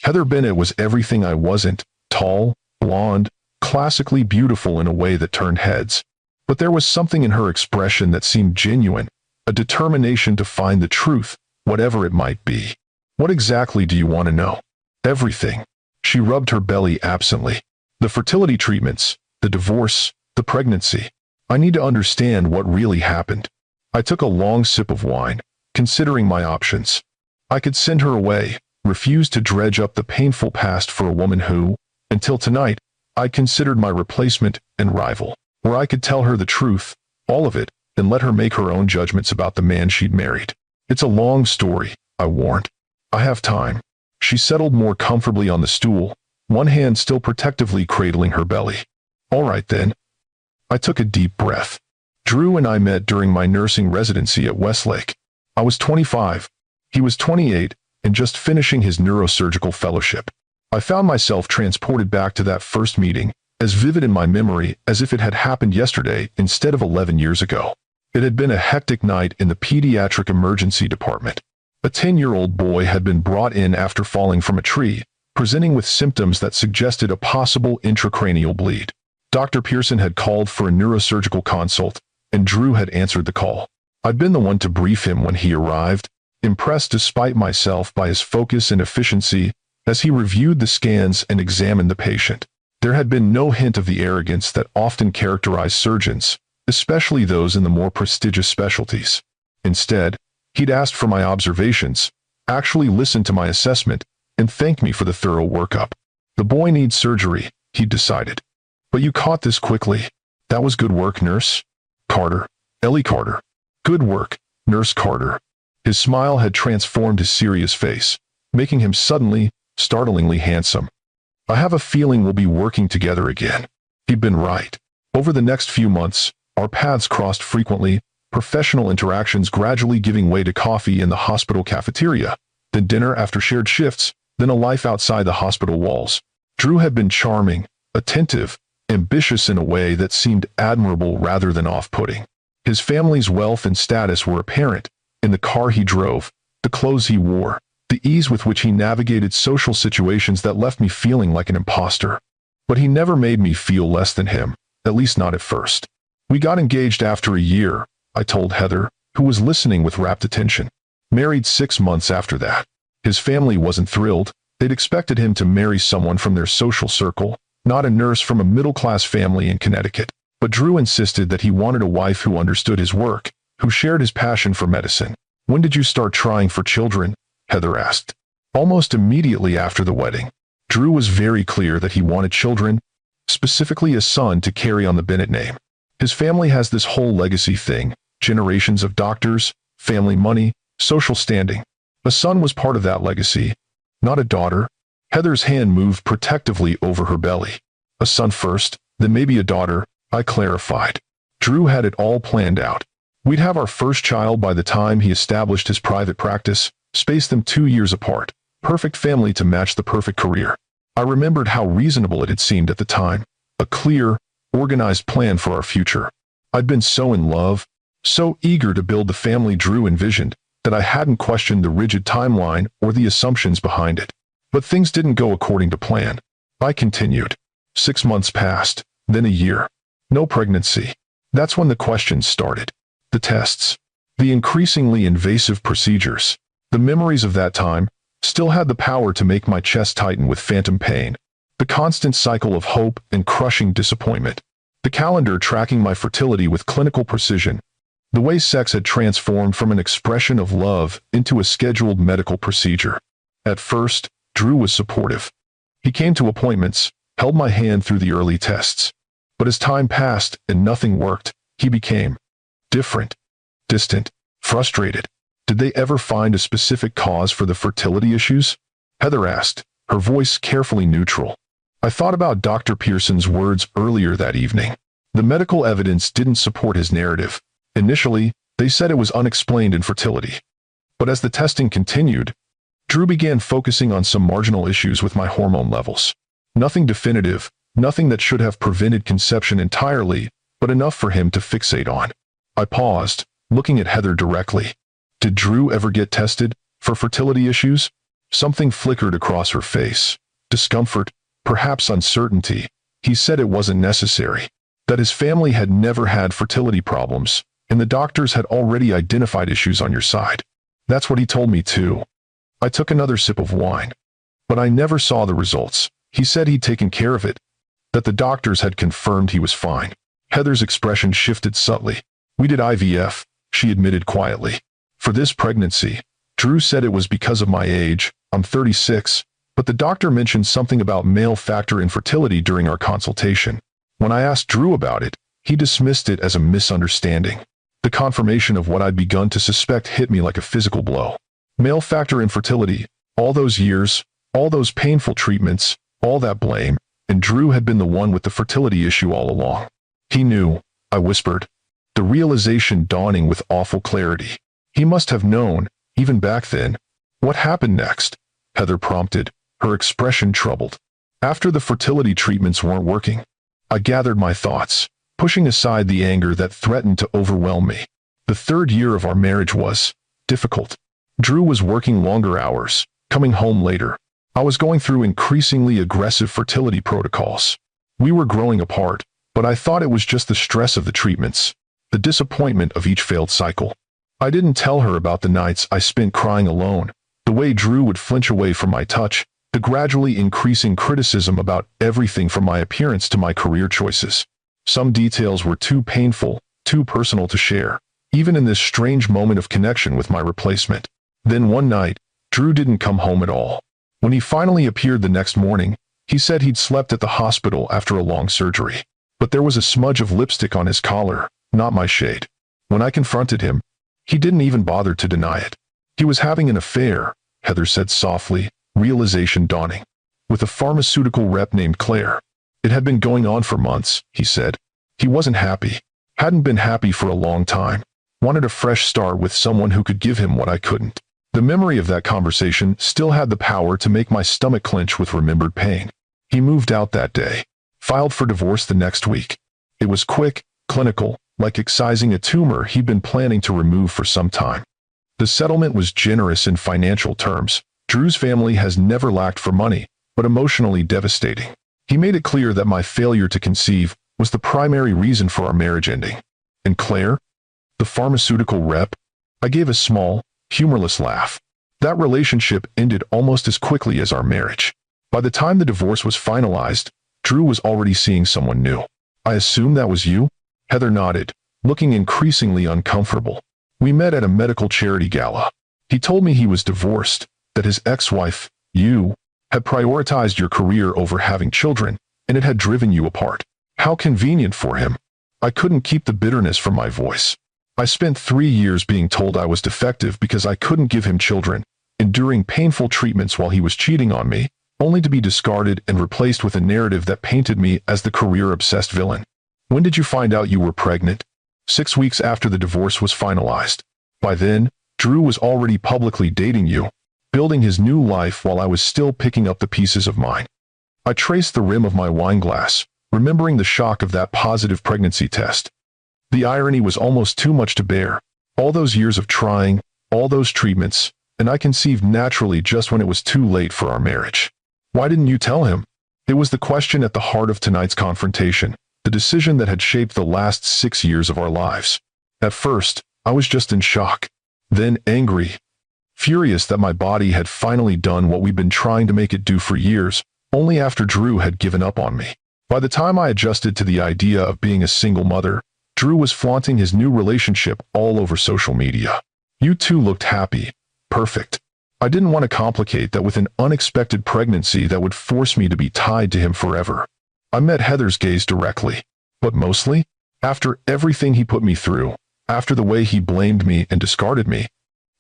Heather Bennett was everything I wasn't, tall, blonde, classically beautiful in a way that turned heads. But there was something in her expression that seemed genuine, a determination to find the truth, whatever it might be. What exactly do you want to know? Everything. She rubbed her belly absently. The fertility treatments, the divorce, the pregnancy. I need to understand what really happened. I took a long sip of wine, considering my options. I could send her away, refuse to dredge up the painful past for a woman who, until tonight, I considered my replacement and rival. Or I could tell her the truth, all of it, and let her make her own judgments about the man she'd married. It's a long story, I warned. I have time. She settled more comfortably on the stool, one hand still protectively cradling her belly. All right then. I took a deep breath. Drew and I met during my nursing residency at Westlake. I was 25. He was 28, and just finishing his neurosurgical fellowship. I found myself transported back to that first meeting, as vivid in my memory as if it had happened yesterday instead of 11 years ago. It had been a hectic night in the pediatric emergency department. A 10-year-old boy had been brought in after falling from a tree, presenting with symptoms that suggested a possible intracranial bleed. Dr. Pearson had called for a neurosurgical consult, and Drew had answered the call. I'd been the one to brief him when he arrived, impressed despite myself by his focus and efficiency as he reviewed the scans and examined the patient. There had been no hint of the arrogance that often characterized surgeons, especially those in the more prestigious specialties. Instead, he'd asked for my observations, actually listened to my assessment, and thanked me for the thorough workup. The boy needs surgery, he'd decided. But you caught this quickly. That was good work, Nurse Carter. Ellie Carter. Good work, Nurse Carter. His smile had transformed his serious face, making him suddenly, startlingly handsome. I have a feeling we'll be working together again. He'd been right. Over the next few months, our paths crossed frequently, professional interactions gradually giving way to coffee in the hospital cafeteria, then dinner after shared shifts, then a life outside the hospital walls. Drew had been charming, attentive, ambitious in a way that seemed admirable rather than off-putting. His family's wealth and status were apparent, in the car he drove, the clothes he wore, the ease with which he navigated social situations that left me feeling like an imposter. But he never made me feel less than him, at least not at first. We got engaged after a year, I told Heather, who was listening with rapt attention. Married 6 months after that. His family wasn't thrilled. They'd expected him to marry someone from their social circle, not a nurse from a middle-class family in Connecticut. But Drew insisted that he wanted a wife who understood his work, who shared his passion for medicine. When did you start trying for children? Heather asked. Almost immediately after the wedding. Drew was very clear that he wanted children, specifically a son to carry on the Bennett name. His family has this whole legacy thing, generations of doctors, family money, social standing. A son was part of that legacy, not a daughter. Heather's hand moved protectively over her belly. A son first, then maybe a daughter, I clarified. Drew had it all planned out. We'd have our first child by the time he established his private practice, spaced them 2 years apart. Perfect family to match the perfect career. I remembered how reasonable it had seemed at the time. A clear, organized plan for our future. I'd been so in love, so eager to build the family Drew envisioned, that I hadn't questioned the rigid timeline or the assumptions behind it. But things didn't go according to plan. I continued. 6 months passed, then a year. No pregnancy. That's when the questions started. The tests. The increasingly invasive procedures. The memories of that time still had the power to make my chest tighten with phantom pain. The constant cycle of hope and crushing disappointment. The calendar tracking my fertility with clinical precision. The way sex had transformed from an expression of love into a scheduled medical procedure. At first, Drew was supportive. He came to appointments, held my hand through the early tests. But as time passed and nothing worked, He became different, distant, frustrated. Did they ever find a specific cause for the fertility issues? Heather asked, her voice carefully neutral. I thought about Dr. Pearson's words earlier that evening. The medical evidence didn't support his narrative. Initially, they said it was unexplained infertility. But as the testing continued, Drew began focusing on some marginal issues with my hormone levels. Nothing definitive, nothing that should have prevented conception entirely, but enough for him to fixate on. I paused, looking at Heather directly. Did Drew ever get tested for fertility issues? Something flickered across her face. Discomfort, perhaps uncertainty. He said it wasn't necessary, that his family had never had fertility problems, and the doctors had already identified issues on your side. That's what he told me too. I took another sip of wine. But I never saw the results. He said he'd taken care of it, that the doctors had confirmed he was fine. Heather's expression shifted subtly. We did IVF, she admitted quietly. For this pregnancy, Drew said it was because of my age, I'm 36, but the doctor mentioned something about male factor infertility during our consultation. When I asked Drew about it, he dismissed it as a misunderstanding. The confirmation of what I'd begun to suspect hit me like a physical blow. Male factor infertility, all those years, all those painful treatments, all that blame, and Drew had been the one with the fertility issue all along. He knew, I whispered, the realization dawning with awful clarity. He must have known, even back then. What happened next? Heather prompted, her expression troubled. After the fertility treatments weren't working, I gathered my thoughts, pushing aside the anger that threatened to overwhelm me. The third year of our marriage was difficult. Drew was working longer hours, coming home later. I was going through increasingly aggressive fertility protocols. We were growing apart, but I thought it was just the stress of the treatments, the disappointment of each failed cycle. I didn't tell her about the nights I spent crying alone, the way Drew would flinch away from my touch, the gradually increasing criticism about everything from my appearance to my career choices. Some details were too painful, too personal to share, even in this strange moment of connection with my replacement. Then one night, Drew didn't come home at all. When he finally appeared the next morning, he said he'd slept at the hospital after a long surgery. But there was a smudge of lipstick on his collar, not my shade. When I confronted him, he didn't even bother to deny it. He was having an affair, Heather said softly, realization dawning, with a pharmaceutical rep named Claire. It had been going on for months, he said. He wasn't happy. Hadn't been happy for a long time. Wanted a fresh start with someone who could give him what I couldn't. The memory of that conversation still had the power to make my stomach clench with remembered pain. He moved out that day, filed for divorce the next week. It was quick, clinical, like excising a tumor he'd been planning to remove for some time. The settlement was generous in financial terms. Drew's family has never lacked for money, but emotionally devastating. He made it clear that my failure to conceive was the primary reason for our marriage ending. And Claire? The pharmaceutical rep? I gave a small, humorless laugh. That relationship ended almost as quickly as our marriage. By the time the divorce was finalized, Drew was already seeing someone new. I assume that was you? Heather nodded, looking increasingly uncomfortable. We met at a medical charity gala. He told me he was divorced, that his ex-wife, you, had prioritized your career over having children, and it had driven you apart. How convenient for him. I couldn't keep the bitterness from my voice. I spent 3 years being told I was defective because I couldn't give him children, enduring painful treatments while he was cheating on me, only to be discarded and replaced with a narrative that painted me as the career-obsessed villain. When did you find out you were pregnant? 6 weeks after the divorce was finalized. By then, Drew was already publicly dating you, building his new life while I was still picking up the pieces of mine. I traced the rim of my wine glass, remembering the shock of that positive pregnancy test. The irony was almost too much to bear. All those years of trying, all those treatments, and I conceived naturally just when it was too late for our marriage. Why didn't you tell him? It was the question at the heart of tonight's confrontation, the decision that had shaped the last 6 years of our lives. At first, I was just in shock. Then angry. Furious that my body had finally done what we'd been trying to make it do for years, only after Drew had given up on me. By the time I adjusted to the idea of being a single mother, Drew was flaunting his new relationship all over social media. You two looked happy. Perfect. I didn't want to complicate that with an unexpected pregnancy that would force me to be tied to him forever. I met Heather's gaze directly. But mostly? After everything he put me through, after the way he blamed me and discarded me,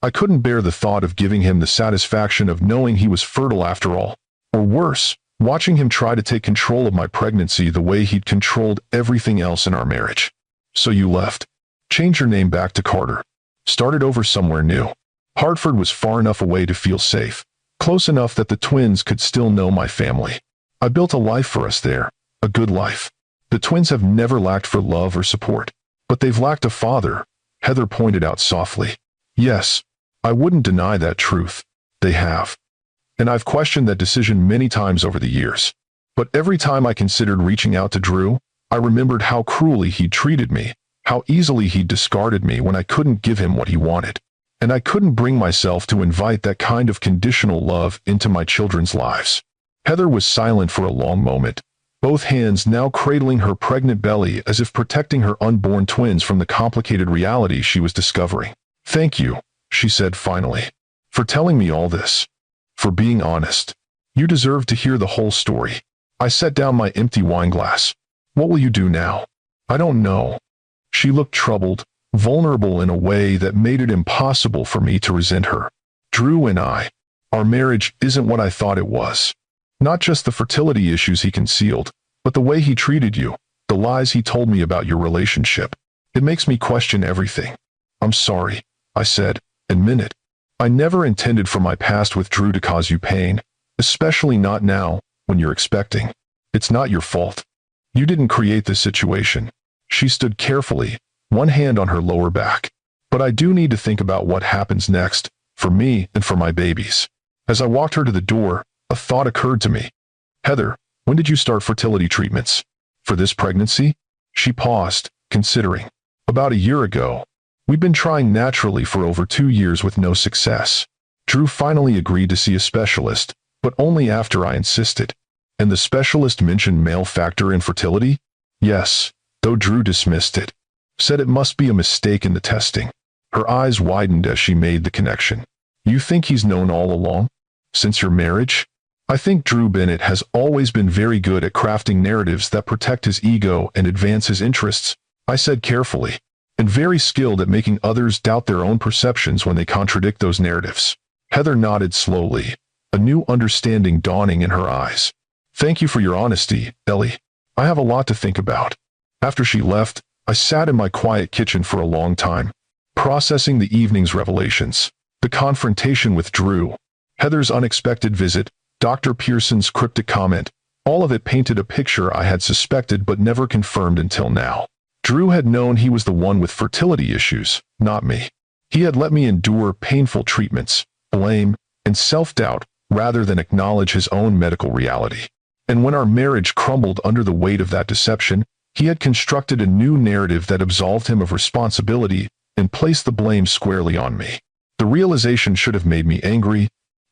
I couldn't bear the thought of giving him the satisfaction of knowing he was fertile after all. Or worse, watching him try to take control of my pregnancy the way he'd controlled everything else in our marriage. So you left. Changed your name back to Carter. Started over somewhere new. Hartford was far enough away to feel safe, close enough that the twins could still know my family. I built a life for us there, a good life. The twins have never lacked for love or support, but they've lacked a father, Heather pointed out softly. Yes, I wouldn't deny that truth. They have. And I've questioned that decision many times over the years. But every time I considered reaching out to Drew, I remembered how cruelly he'd treated me, how easily he'd discarded me when I couldn't give him what he wanted. And I couldn't bring myself to invite that kind of conditional love into my children's lives. Heather was silent for a long moment, both hands now cradling her pregnant belly as if protecting her unborn twins from the complicated reality she was discovering. Thank you, she said finally, for telling me all this. For being honest. You deserve to hear the whole story. I set down my empty wine glass. What will you do now? I don't know. She looked troubled, vulnerable in a way that made it impossible for me to resent her. Drew and our marriage isn't what I thought it was. Not just the fertility issues he concealed, but the way he treated you, the lies he told me about your relationship. It makes me question everything. I'm sorry, I said, and meant it. I never intended for my past with Drew to cause you pain, especially not now, when you're expecting. It's not your fault. You didn't create this situation. She stood carefully, one hand on her lower back. But I do need to think about what happens next, for me and for my babies. As I walked her to the door, a thought occurred to me. Heather, when did you start fertility treatments? For this pregnancy? She paused, considering. About a year ago. We've been trying naturally for over 2 years with no success. Drew finally agreed to see a specialist, but only after I insisted. And the specialist mentioned male factor infertility? Yes, though Drew dismissed it. Said it must be a mistake in the testing. Her eyes widened as she made the connection. You think he's known all along? Since your marriage? I think Drew Bennett has always been very good at crafting narratives that protect his ego and advance his interests, I said carefully, and very skilled at making others doubt their own perceptions when they contradict those narratives. Heather nodded slowly, a new understanding dawning in her eyes. Thank you for your honesty, Ellie. I have a lot to think about. After she left, I sat in my quiet kitchen for a long time, processing the evening's revelations, the confrontation with Drew, Heather's unexpected visit, Dr. Pearson's cryptic comment. All of it painted a picture I had suspected but never confirmed until now. Drew had known he was the one with fertility issues, not me. He had let me endure painful treatments, blame, and self-doubt rather than acknowledge his own medical reality. And when our marriage crumbled under the weight of that deception, he had constructed a new narrative that absolved him of responsibility and placed the blame squarely on me. The realization should have made me angry,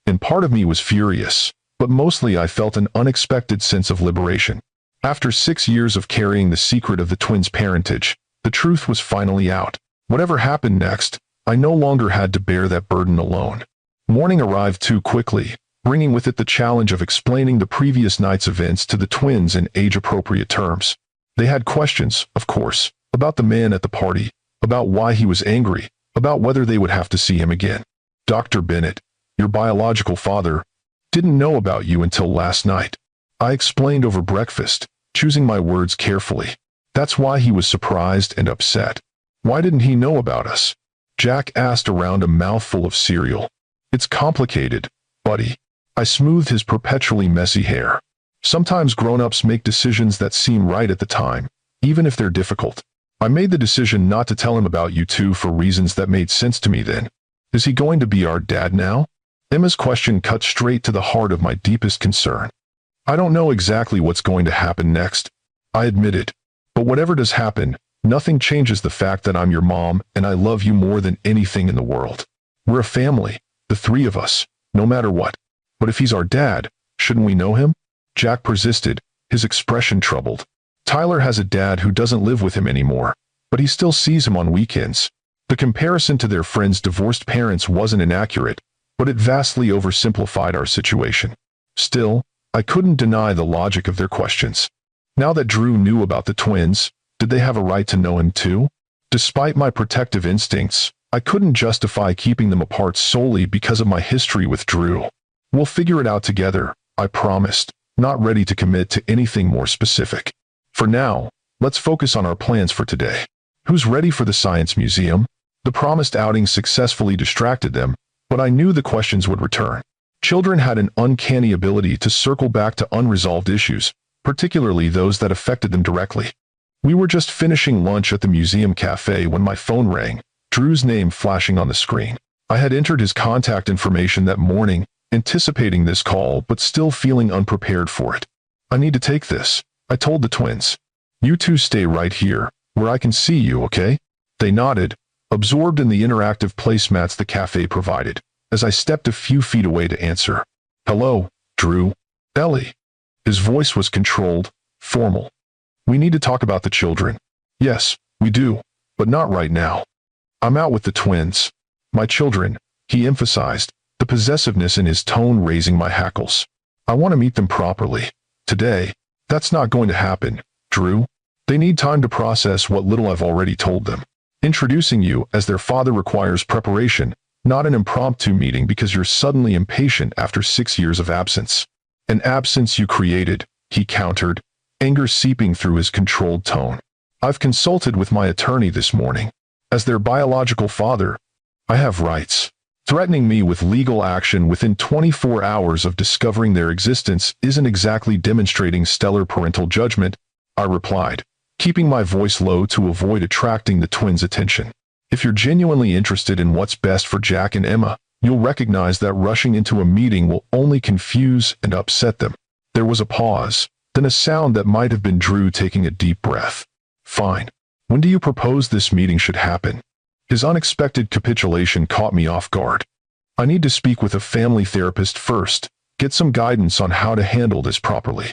and part of me was furious, but mostly I felt an unexpected sense of liberation. After 6 years of carrying the secret of the twins' parentage, the truth was finally out. Whatever happened next, I no longer had to bear that burden alone. Morning arrived too quickly, bringing with it the challenge of explaining the previous night's events to the twins in age-appropriate terms. They had questions, of course, about the man at the party, about why he was angry, about whether they would have to see him again. Dr. Bennett, your biological father, didn't know about you until last night. I explained over breakfast, choosing my words carefully. That's why he was surprised and upset. Why didn't he know about us? Jack asked around a mouthful of cereal. It's complicated, buddy. I smoothed his perpetually messy hair. Sometimes grown-ups make decisions that seem right at the time, even if they're difficult. I made the decision not to tell him about you two for reasons that made sense to me then. Is he going to be our dad now? Emma's question cut straight to the heart of my deepest concern. I don't know exactly what's going to happen next, I admitted. But whatever does happen, nothing changes the fact that I'm your mom and I love you more than anything in the world. We're a family, the three of us, no matter what. But if he's our dad, shouldn't we know him? Jack persisted, his expression troubled. Tyler has a dad who doesn't live with him anymore, but he still sees him on weekends. The comparison to their friend's divorced parents wasn't inaccurate, but it vastly oversimplified our situation. Still, I couldn't deny the logic of their questions. Now that Drew knew about the twins, Did they have a right to know him too? Despite my protective instincts, I couldn't justify keeping them apart solely because of my history with Drew. We'll figure it out together, I promised, not ready to commit to anything more specific. For now, let's focus on our plans for today. Who's ready for the science museum? The promised outing successfully distracted them, but I knew the questions would return. Children had an uncanny ability to circle back to unresolved issues, particularly those that affected them directly. We were just finishing lunch at the museum cafe when my phone rang, Drew's name flashing on the screen. I had entered his contact information that morning, anticipating this call but still feeling unprepared for it. I need to take this, I told the twins. You two stay right here, where I can see you, okay? They nodded, absorbed in the interactive placemats the cafe provided, as I stepped a few feet away to answer. Hello, Drew. Ellie. His voice was controlled, formal. We need to talk about the children. Yes, we do, but not right now. I'm out with the twins. My children, he emphasized, the possessiveness in his tone raising my hackles. I want to meet them properly. Today. That's not going to happen, Drew. They need time to process what little I've already told them. Introducing you as their father requires preparation, not an impromptu meeting because you're suddenly impatient after 6 years of absence. An absence you created, he countered, anger seeping through his controlled tone. I've consulted with my attorney this morning. As their biological father, I have rights. Threatening me with legal action within 24 hours of discovering their existence isn't exactly demonstrating stellar parental judgment, I replied, keeping my voice low to avoid attracting the twins' attention. If you're genuinely interested in what's best for Jack and Emma, you'll recognize that rushing into a meeting will only confuse and upset them. There was a pause, then a sound that might have been Drew taking a deep breath. Fine. When do you propose this meeting should happen? His unexpected capitulation caught me off guard. I need to speak with a family therapist first, get some guidance on how to handle this properly.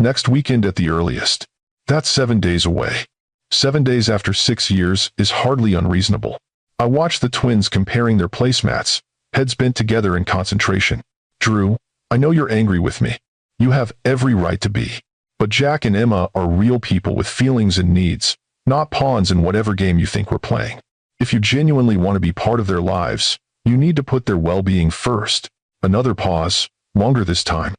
Next weekend at the earliest. That's 7 days away. 7 days after 6 years is hardly unreasonable. I watched the twins comparing their placemats, heads bent together in concentration. Drew, I know you're angry with me. You have every right to be. But Jack and Emma are real people with feelings and needs, not pawns in whatever game you think we're playing. If you genuinely want to be part of their lives, you need to put their well-being first. Another pause, longer this time.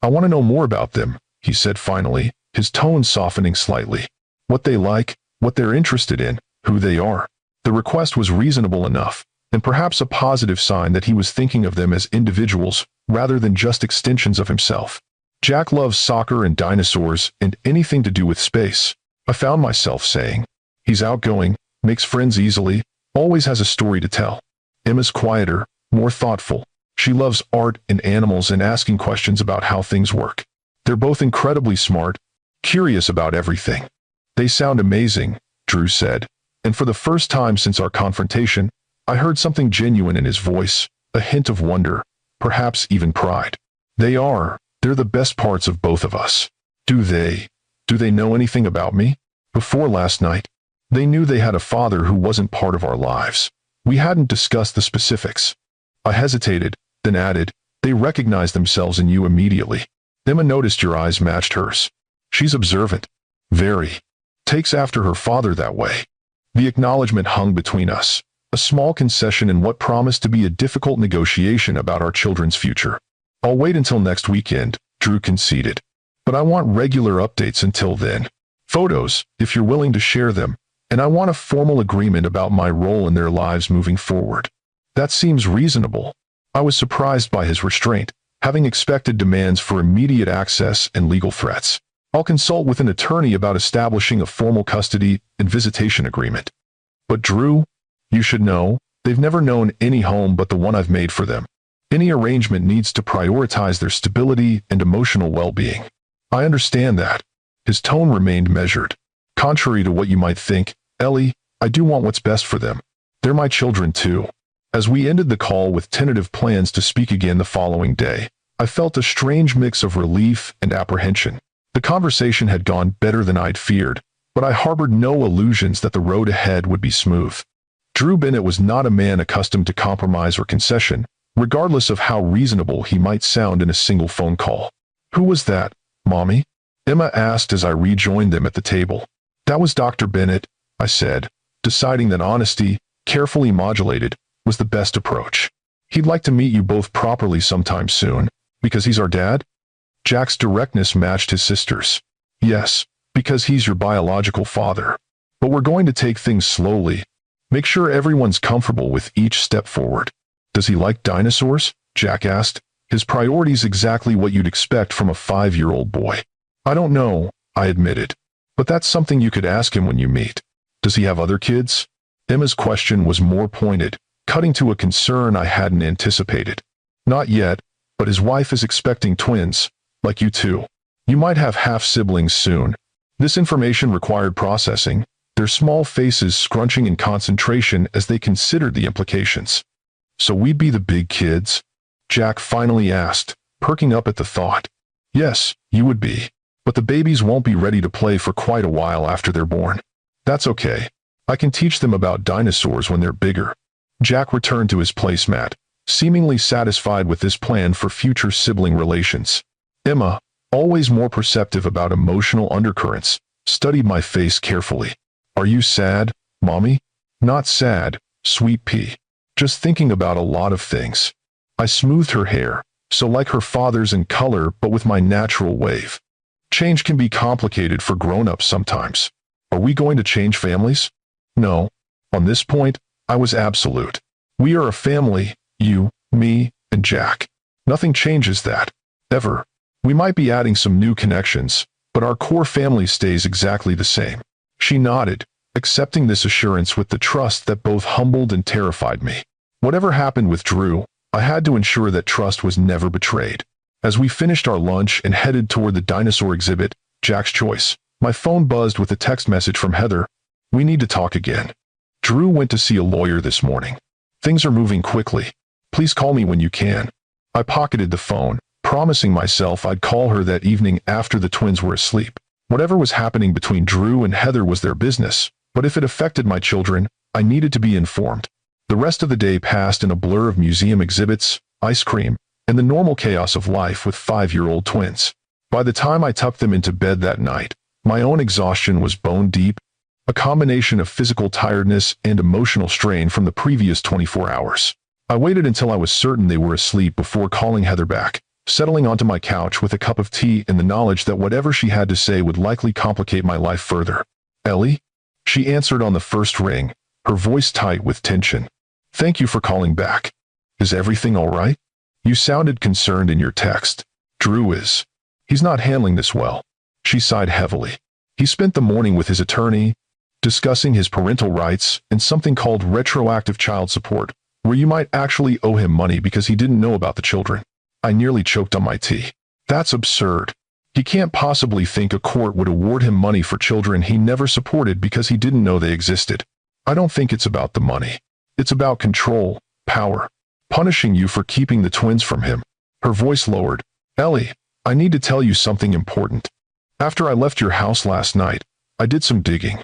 I want to know more about them, he said finally, his tone softening slightly. What they like, what they're interested in, who they are. The request was reasonable enough, and perhaps a positive sign that he was thinking of them as individuals rather than just extensions of himself. Jack loves soccer and dinosaurs and anything to do with space, I found myself saying. He's outgoing, makes friends easily, always has a story to tell. Emma's quieter, more thoughtful. She loves art and animals and asking questions about how things work. They're both incredibly smart, curious about everything. They sound amazing, Drew said, and for the first time since our confrontation, I heard something genuine in his voice, a hint of wonder, perhaps even pride. They're the best parts of both of us. Do they know anything about me? Before last night, they knew they had a father who wasn't part of our lives. We hadn't discussed the specifics. I hesitated, then added, they recognized themselves in you immediately. Emma noticed your eyes matched hers. She's observant. Very. Takes after her father that way. The acknowledgement hung between us, a small concession in what promised to be a difficult negotiation about our children's future. I'll wait until next weekend, Drew conceded. But I want regular updates until then. Photos, if you're willing to share them, and I want a formal agreement about my role in their lives moving forward. That seems reasonable. I was surprised by his restraint, having expected demands for immediate access and legal threats. I'll consult with an attorney about establishing a formal custody and visitation agreement. But Drew, you should know, they've never known any home but the one I've made for them. Any arrangement needs to prioritize their stability and emotional well-being. I understand that. His tone remained measured. Contrary to what you might think, Ellie, I do want what's best for them. They're my children too. As we ended the call with tentative plans to speak again the following day, I felt a strange mix of relief and apprehension. The conversation had gone better than I'd feared, but I harbored no illusions that the road ahead would be smooth. Drew Bennett was not a man accustomed to compromise or concession, regardless of how reasonable he might sound in a single phone call. Who was that, Mommy? Emma asked as I rejoined them at the table. That was Dr. Bennett, I said, deciding that honesty, carefully modulated, was the best approach. He'd like to meet you both properly sometime soon, because he's our dad? Jack's directness matched his sister's. Yes, because he's your biological father. But we're going to take things slowly. Make sure everyone's comfortable with each step forward. Does he like dinosaurs? Jack asked, his priorities exactly what you'd expect from a 5-year-old boy. I don't know, I admitted. But that's something you could ask him when you meet. Does he have other kids? Emma's question was more pointed, cutting to a concern I hadn't anticipated. Not yet, but his wife is expecting twins, like you two. You might have half-siblings soon. This information required processing, their small faces scrunching in concentration as they considered the implications. So we'd be the big kids? Jack finally asked, perking up at the thought. Yes, you would be. But the babies won't be ready to play for quite a while after they're born. That's okay. I can teach them about dinosaurs when they're bigger. Jack returned to his placemat, seemingly satisfied with this plan for future sibling relations. Emma, always more perceptive about emotional undercurrents, studied my face carefully. Are you sad, Mommy? Not sad, sweet pea. Just thinking about a lot of things. I smoothed her hair, so like her father's in color but with my natural wave. Change can be complicated for grown-ups sometimes. Are we going to change families? No. On this point, I was absolute. We are a family, you, me, and Jack. Nothing changes that. Ever. We might be adding some new connections, but our core family stays exactly the same. She nodded, accepting this assurance with the trust that both humbled and terrified me. Whatever happened with Drew, I had to ensure that trust was never betrayed. As we finished our lunch and headed toward the dinosaur exhibit, Jack's choice, my phone buzzed with a text message from Heather. We need to talk again. Drew went to see a lawyer this morning. Things are moving quickly. Please call me when you can. I pocketed the phone, promising myself I'd call her that evening after the twins were asleep. Whatever was happening between Drew and Heather was their business, but if it affected my children, I needed to be informed. The rest of the day passed in a blur of museum exhibits, ice cream, and the normal chaos of life with 5-year-old twins. By the time I tucked them into bed that night, my own exhaustion was bone deep, a combination of physical tiredness and emotional strain from the previous 24 hours. I waited until I was certain they were asleep before calling Heather back, settling onto my couch with a cup of tea in the knowledge that whatever she had to say would likely complicate my life further. Ellie? She answered on the first ring, her voice tight with tension. Thank you for calling back. Is everything all right? You sounded concerned in your text. Drew is. He's not handling this well. She sighed heavily. He spent the morning with his attorney, discussing his parental rights and something called retroactive child support, where you might actually owe him money because he didn't know about the children. I nearly choked on my tea. That's absurd. He can't possibly think a court would award him money for children he never supported because he didn't know they existed. I don't think it's about the money. It's about control, power, punishing you for keeping the twins from him. Her voice lowered. Ellie, I need to tell you something important. After I left your house last night, I did some digging.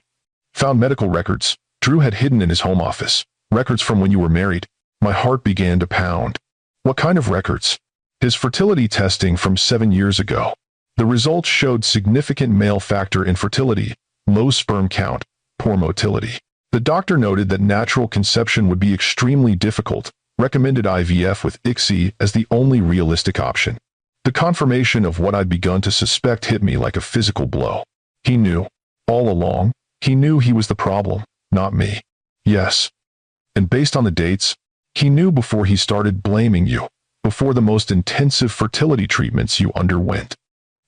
Found medical records Drew had hidden in his home office. Records from when you were married. My heart began to pound. What kind of records? His fertility testing from 7 years ago. The results showed significant male factor infertility, low sperm count, poor motility. The doctor noted that natural conception would be extremely difficult, recommended IVF with ICSI as the only realistic option. The confirmation of what I'd begun to suspect hit me like a physical blow. He knew. All along, he knew he was the problem, not me. Yes. And based on the dates, he knew before he started blaming you, before the most intensive fertility treatments you underwent.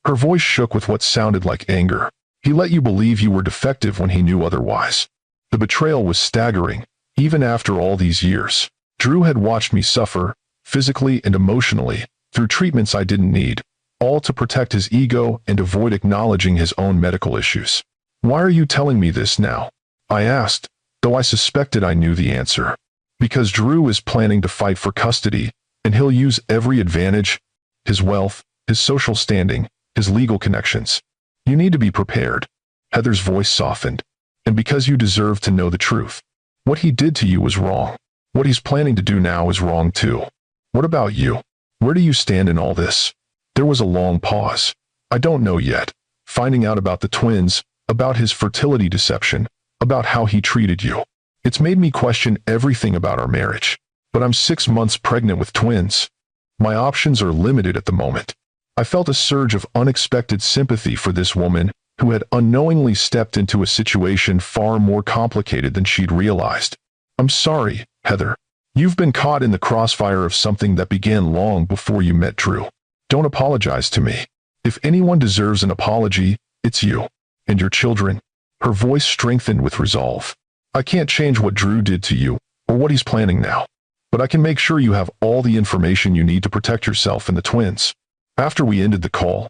Her voice shook with what sounded like anger. He let you believe you were defective when he knew otherwise. The betrayal was staggering, even after all these years. Drew had watched me suffer, physically and emotionally, through treatments I didn't need, all to protect his ego and avoid acknowledging his own medical issues. Why are you telling me this now? I asked, though I suspected I knew the answer. Because Drew is planning to fight for custody, and he'll use every advantage, his wealth, his social standing, his legal connections. You need to be prepared. Heather's voice softened. And because you deserve to know the truth. What he did to you was wrong. What he's planning to do now is wrong too. What about you? Where do you stand in all this? There was a long pause. I don't know yet. Finding out about the twins, about his fertility deception, about how he treated you. It's made me question everything about our marriage. But I'm 6 months pregnant with twins. My options are limited at the moment. I felt a surge of unexpected sympathy for this woman who had unknowingly stepped into a situation far more complicated than she'd realized. I'm sorry, Heather. You've been caught in the crossfire of something that began long before you met Drew. Don't apologize to me. If anyone deserves an apology, it's you. And your children. Her voice strengthened with resolve. I can't change what Drew did to you, or what he's planning now. But I can make sure you have all the information you need to protect yourself and the twins. After we ended the call,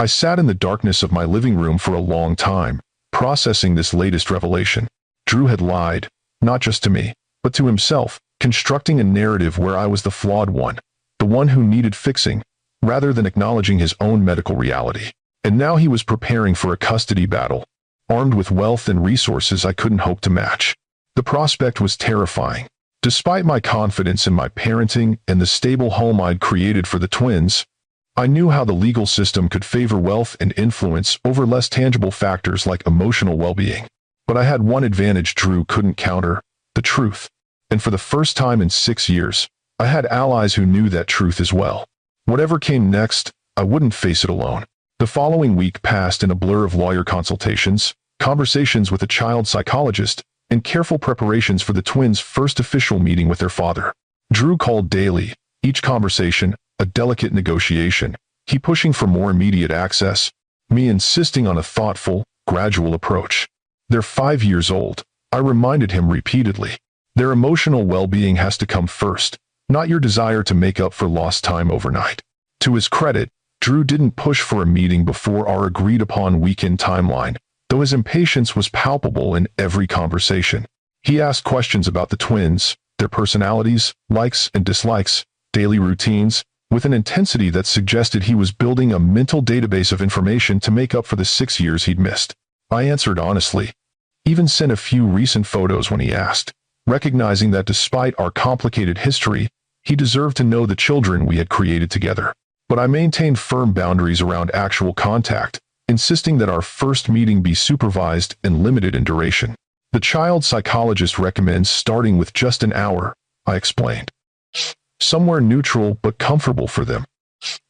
I sat in the darkness of my living room for a long time, processing this latest revelation. Drew had lied, not just to me, but to himself, constructing a narrative where I was the flawed one, the one who needed fixing, rather than acknowledging his own medical reality. And now he was preparing for a custody battle, armed with wealth and resources I couldn't hope to match. The prospect was terrifying. Despite my confidence in my parenting and the stable home I'd created for the twins, I knew how the legal system could favor wealth and influence over less tangible factors like emotional well-being. But I had one advantage Drew couldn't counter: the truth. And for the first time in 6 years, I had allies who knew that truth as well. Whatever came next, I wouldn't face it alone. The following week passed in a blur of lawyer consultations, conversations with a child psychologist, and careful preparations for the twins' first official meeting with their father. Drew called daily, each conversation a delicate negotiation, he pushing for more immediate access, me insisting on a thoughtful, gradual approach. They're 5 years old, I reminded him repeatedly. Their emotional well-being has to come first, not your desire to make up for lost time overnight. To his credit, Drew didn't push for a meeting before our agreed-upon weekend timeline, though his impatience was palpable in every conversation. He asked questions about the twins, their personalities, likes and dislikes, daily routines, with an intensity that suggested he was building a mental database of information to make up for the 6 years he'd missed. I answered honestly, even sent a few recent photos when he asked, recognizing that despite our complicated history, he deserved to know the children we had created together. But I maintained firm boundaries around actual contact, insisting that our first meeting be supervised and limited in duration. The child psychologist recommends starting with just an hour, I explained. Somewhere neutral but comfortable for them.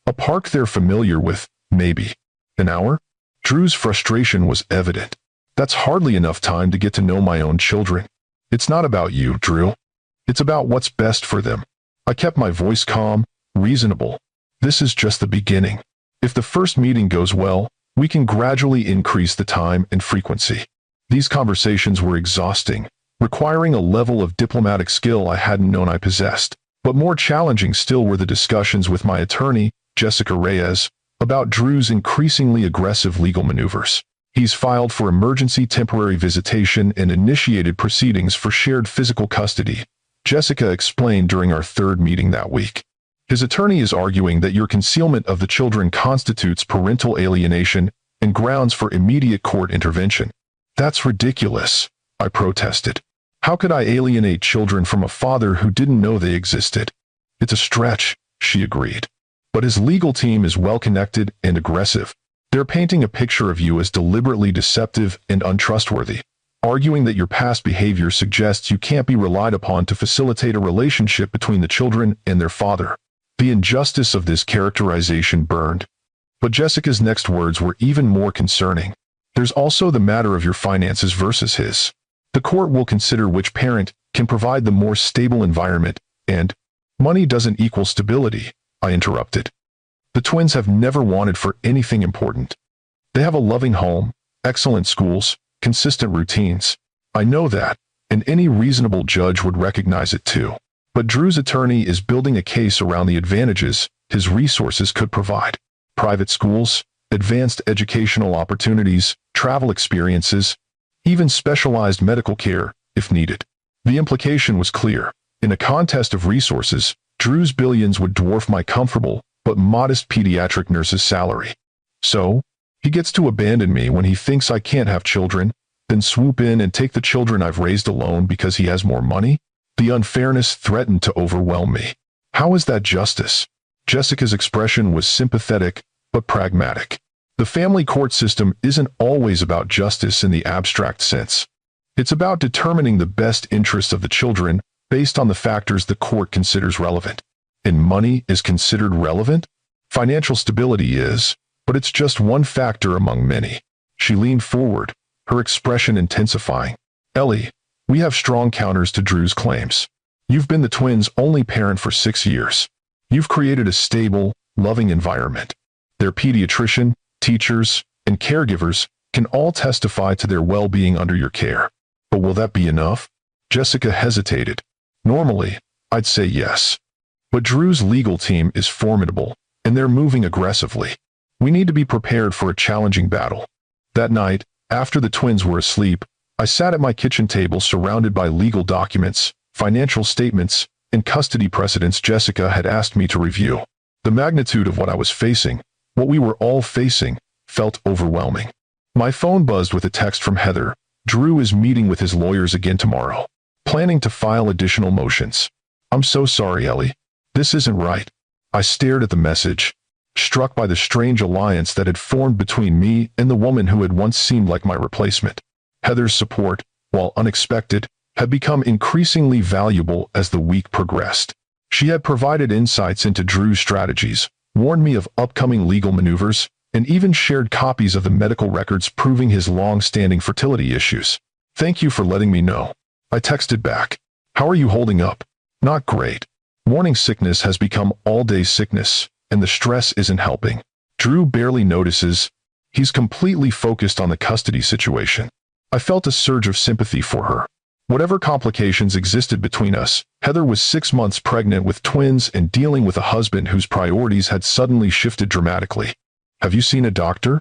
A park they're familiar with, maybe. An hour? Drew's frustration was evident. That's hardly enough time to get to know my own children. It's not about you, Drew. It's about what's best for them. I kept my voice calm, reasonable. This is just the beginning. If the first meeting goes well, we can gradually increase the time and frequency. These conversations were exhausting, requiring a level of diplomatic skill I hadn't known I possessed. But more challenging still were the discussions with my attorney, Jessica Reyes, about Drew's increasingly aggressive legal maneuvers. He's filed for emergency temporary visitation and initiated proceedings for shared physical custody, Jessica explained during our third meeting that week. His attorney is arguing that your concealment of the children constitutes parental alienation and grounds for immediate court intervention. That's ridiculous, I protested. How could I alienate children from a father who didn't know they existed? It's a stretch, she agreed. But his legal team is well-connected and aggressive. They're painting a picture of you as deliberately deceptive and untrustworthy, arguing that your past behavior suggests you can't be relied upon to facilitate a relationship between the children and their father. The injustice of this characterization burned. But Jessica's next words were even more concerning. There's also the matter of your finances versus his. The court will consider which parent can provide the more stable environment, and money doesn't equal stability, I interrupted. The twins have never wanted for anything important. They have a loving home, excellent schools, consistent routines. I know that, and any reasonable judge would recognize it too. But Drew's attorney is building a case around the advantages his resources could provide. Private schools, advanced educational opportunities, travel experiences, even specialized medical care, if needed. The implication was clear. In a contest of resources, Drew's billions would dwarf my comfortable but modest pediatric nurse's salary. So, he gets to abandon me when he thinks I can't have children, then swoop in and take the children I've raised alone because he has more money? The unfairness threatened to overwhelm me. How is that justice? Jessica's expression was sympathetic but pragmatic. The family court system isn't always about justice in the abstract sense. It's about determining the best interest of the children based on the factors the court considers relevant. And money is considered relevant? Financial stability is, but it's just one factor among many. She leaned forward, her expression intensifying. Ellie, we have strong counters to Drew's claims. You've been the twins' only parent for 6 years. You've created a stable, loving environment. Their pediatrician, teachers, and caregivers can all testify to their well-being under your care. But will that be enough? Jessica hesitated. Normally, I'd say yes. But Drew's legal team is formidable, and they're moving aggressively. We need to be prepared for a challenging battle. That night, after the twins were asleep, I sat at my kitchen table surrounded by legal documents, financial statements, and custody precedents Jessica had asked me to review. The magnitude of what I was facing, what we were all facing, felt overwhelming. My phone buzzed with a text from Heather. Drew is meeting with his lawyers again tomorrow, planning to file additional motions. I'm so sorry, Ellie. This isn't right. I stared at the message, struck by the strange alliance that had formed between me and the woman who had once seemed like my replacement. Heather's support, while unexpected, had become increasingly valuable as the week progressed. She had provided insights into Drew's strategies, warned me of upcoming legal maneuvers, and even shared copies of the medical records proving his long-standing fertility issues. Thank you for letting me know. I texted back. How are you holding up? Not great. Morning sickness has become all-day sickness, and the stress isn't helping. Drew barely notices. He's completely focused on the custody situation. I felt a surge of sympathy for her. Whatever complications existed between us, Heather was 6 months pregnant with twins and dealing with a husband whose priorities had suddenly shifted dramatically. Have you seen a doctor?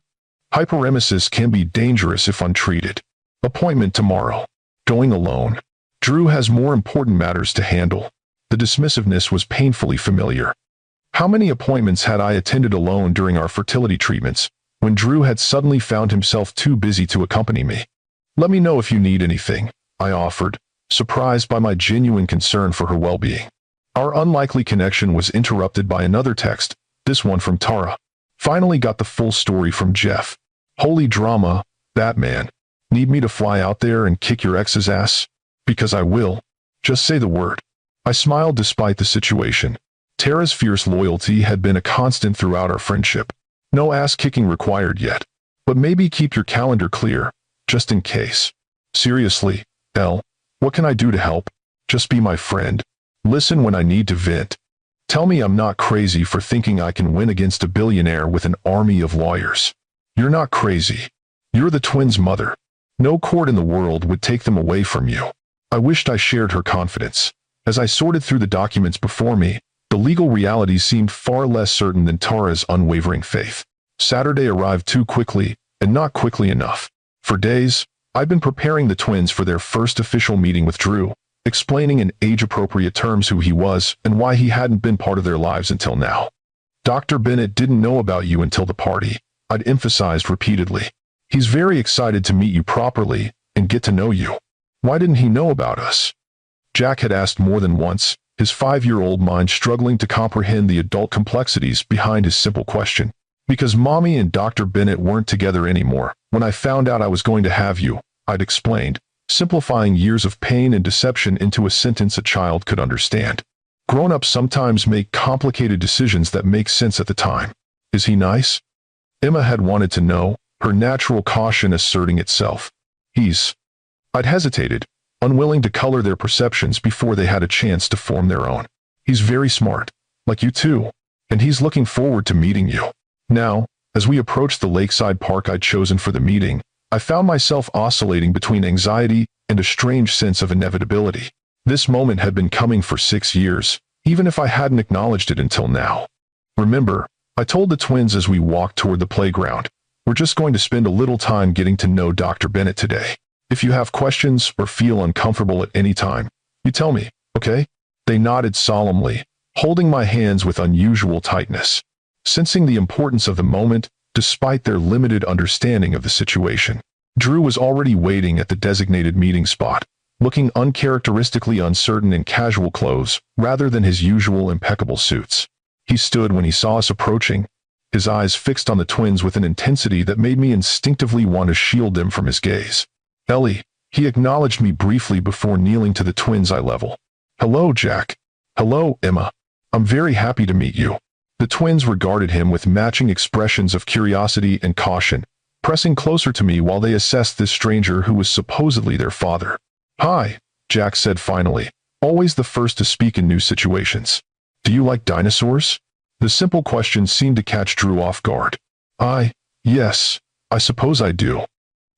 Hyperemesis can be dangerous if untreated. Appointment tomorrow. Going alone. Drew has more important matters to handle. The dismissiveness was painfully familiar. How many appointments had I attended alone during our fertility treatments, when Drew had suddenly found himself too busy to accompany me? Let me know if you need anything, I offered, surprised by my genuine concern for her well-being. Our unlikely connection was interrupted by another text, this one from Tara. Finally got the full story from Jeff. Holy drama, Batman. Need me to fly out there and kick your ex's ass? Because I will. Just say the word. I smiled despite the situation. Tara's fierce loyalty had been a constant throughout our friendship. No ass-kicking required yet. But maybe keep your calendar clear, just in case. Seriously, Elle, what can I do to help? Just be my friend. Listen when I need to vent. Tell me I'm not crazy for thinking I can win against a billionaire with an army of lawyers. You're not crazy. You're the twins' mother. No court in the world would take them away from you. I wished I shared her confidence. As I sorted through the documents before me, the legal realities seemed far less certain than Tara's unwavering faith. Saturday arrived too quickly, and not quickly enough. For days, I'd been preparing the twins for their first official meeting with Drew, explaining in age-appropriate terms who he was and why he hadn't been part of their lives until now. Dr. Bennett didn't know about you until the party, I'd emphasized repeatedly. He's very excited to meet you properly and get to know you. Why didn't he know about us? Jack had asked more than once, his 5-year-old mind struggling to comprehend the adult complexities behind his simple question. Because Mommy and Dr. Bennett weren't together anymore. When I found out I was going to have you, I'd explained, simplifying years of pain and deception into a sentence a child could understand. Grown-ups sometimes make complicated decisions that make sense at the time. Is he nice? Emma had wanted to know, her natural caution asserting itself. I'd hesitated, unwilling to color their perceptions before they had a chance to form their own. He's very smart, like you too, and he's looking forward to meeting you. Now, as we approached the lakeside park I'd chosen for the meeting, I found myself oscillating between anxiety and a strange sense of inevitability. This moment had been coming for 6 years, even if I hadn't acknowledged it until now. Remember, I told the twins as we walked toward the playground, we're just going to spend a little time getting to know Dr. Bennett today. If you have questions or feel uncomfortable at any time, you tell me, okay? They nodded solemnly, holding my hands with unusual tightness. Sensing the importance of the moment, despite their limited understanding of the situation. Drew was already waiting at the designated meeting spot, looking uncharacteristically uncertain in casual clothes rather than his usual impeccable suits. He stood when he saw us approaching, his eyes fixed on the twins with an intensity that made me instinctively want to shield them from his gaze. "Ellie," he acknowledged me briefly before kneeling to the twins' eye level. "Hello, Jack." "Hello, Emma. I'm very happy to meet you." The twins regarded him with matching expressions of curiosity and caution, pressing closer to me while they assessed this stranger who was supposedly their father. "Hi," Jack said finally, always the first to speak in new situations. "Do you like dinosaurs?" The simple question seemed to catch Drew off guard. Yes, I suppose I do.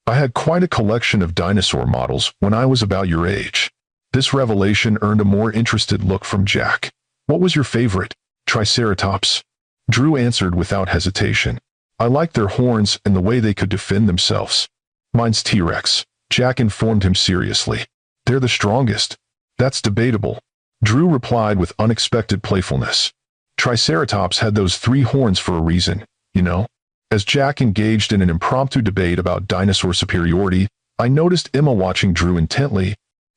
I had quite a collection of dinosaur models when I was about your age." This revelation earned a more interested look from Jack. "What was your favorite?" "Triceratops," Drew answered without hesitation. "I liked their horns and the way they could defend themselves." "Mine's T-Rex," Jack informed him seriously. "They're the strongest." "That's debatable," Drew replied with unexpected playfulness. "Triceratops had those 3 horns for a reason, you know." As Jack engaged in an impromptu debate about dinosaur superiority, I noticed Emma watching Drew intently,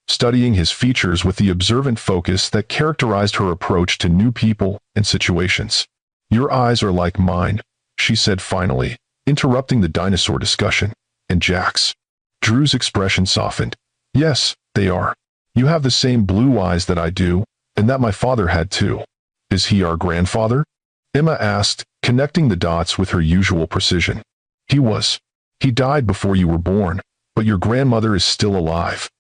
studying his features with the observant focus that characterized her approach to new people and situations. "Your eyes are like mine," she said finally, interrupting the dinosaur discussion. "And Jack's?" Drew's expression softened. "Yes, they are. You have the same blue eyes that I do, and that my father had too." "Is he our grandfather?" Emma asked, connecting the dots with her usual precision. "He was. He died before you were born, but your grandmother is still alive.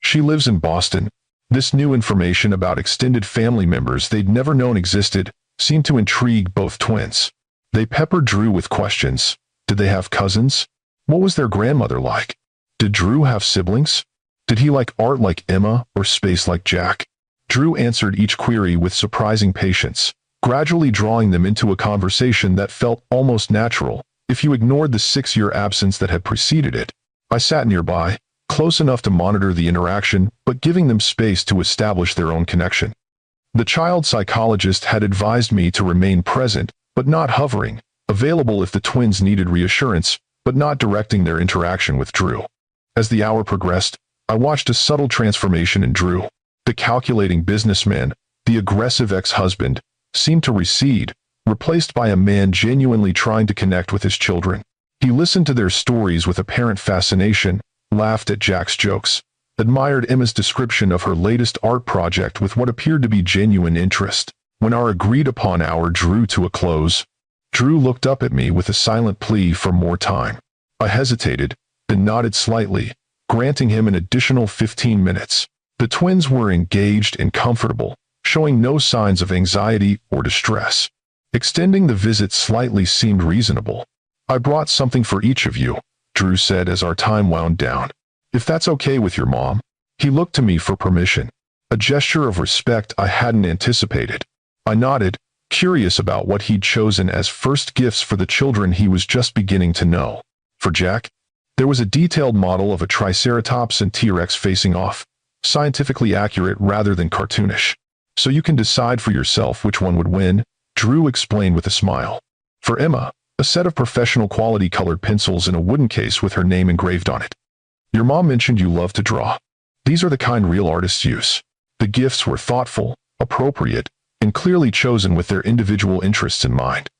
She lives in Boston." This new information about extended family members they'd never known existed seemed to intrigue both twins. They peppered Drew with questions. Did they have cousins? What was their grandmother like? Did Drew have siblings? Did he like art like Emma or space like Jack? Drew answered each query with surprising patience, gradually drawing them into a conversation that felt almost natural, if you ignored the 6-year absence that had preceded it. I sat nearby, close enough to monitor the interaction, but giving them space to establish their own connection. The child psychologist had advised me to remain present, but not hovering, available if the twins needed reassurance, but not directing their interaction with Drew. As the hour progressed, I watched a subtle transformation in Drew. The calculating businessman, the aggressive ex-husband, seemed to recede, replaced by a man genuinely trying to connect with his children. He listened to their stories with apparent fascination, laughed at Jack's jokes, admired Emma's description of her latest art project with what appeared to be genuine interest. When our agreed-upon hour drew to a close, Drew looked up at me with a silent plea for more time. I hesitated, then nodded slightly, granting him an additional 15 minutes. The twins were engaged and comfortable, showing no signs of anxiety or distress. Extending the visit slightly seemed reasonable. "I brought something for each of you," Drew said as our time wound down. "If that's okay with your mom." He looked to me for permission, a gesture of respect I hadn't anticipated. I nodded, curious about what he'd chosen as first gifts for the children he was just beginning to know. For Jack, there was a detailed model of a Triceratops and T-Rex facing off, scientifically accurate rather than cartoonish. "So you can decide for yourself which one would win," Drew explained with a smile. For Emma, a set of professional quality colored pencils in a wooden case with her name engraved on it. "Your mom mentioned you love to draw. These are the kind real artists use." The gifts were thoughtful, appropriate, and clearly chosen with their individual interests in mind.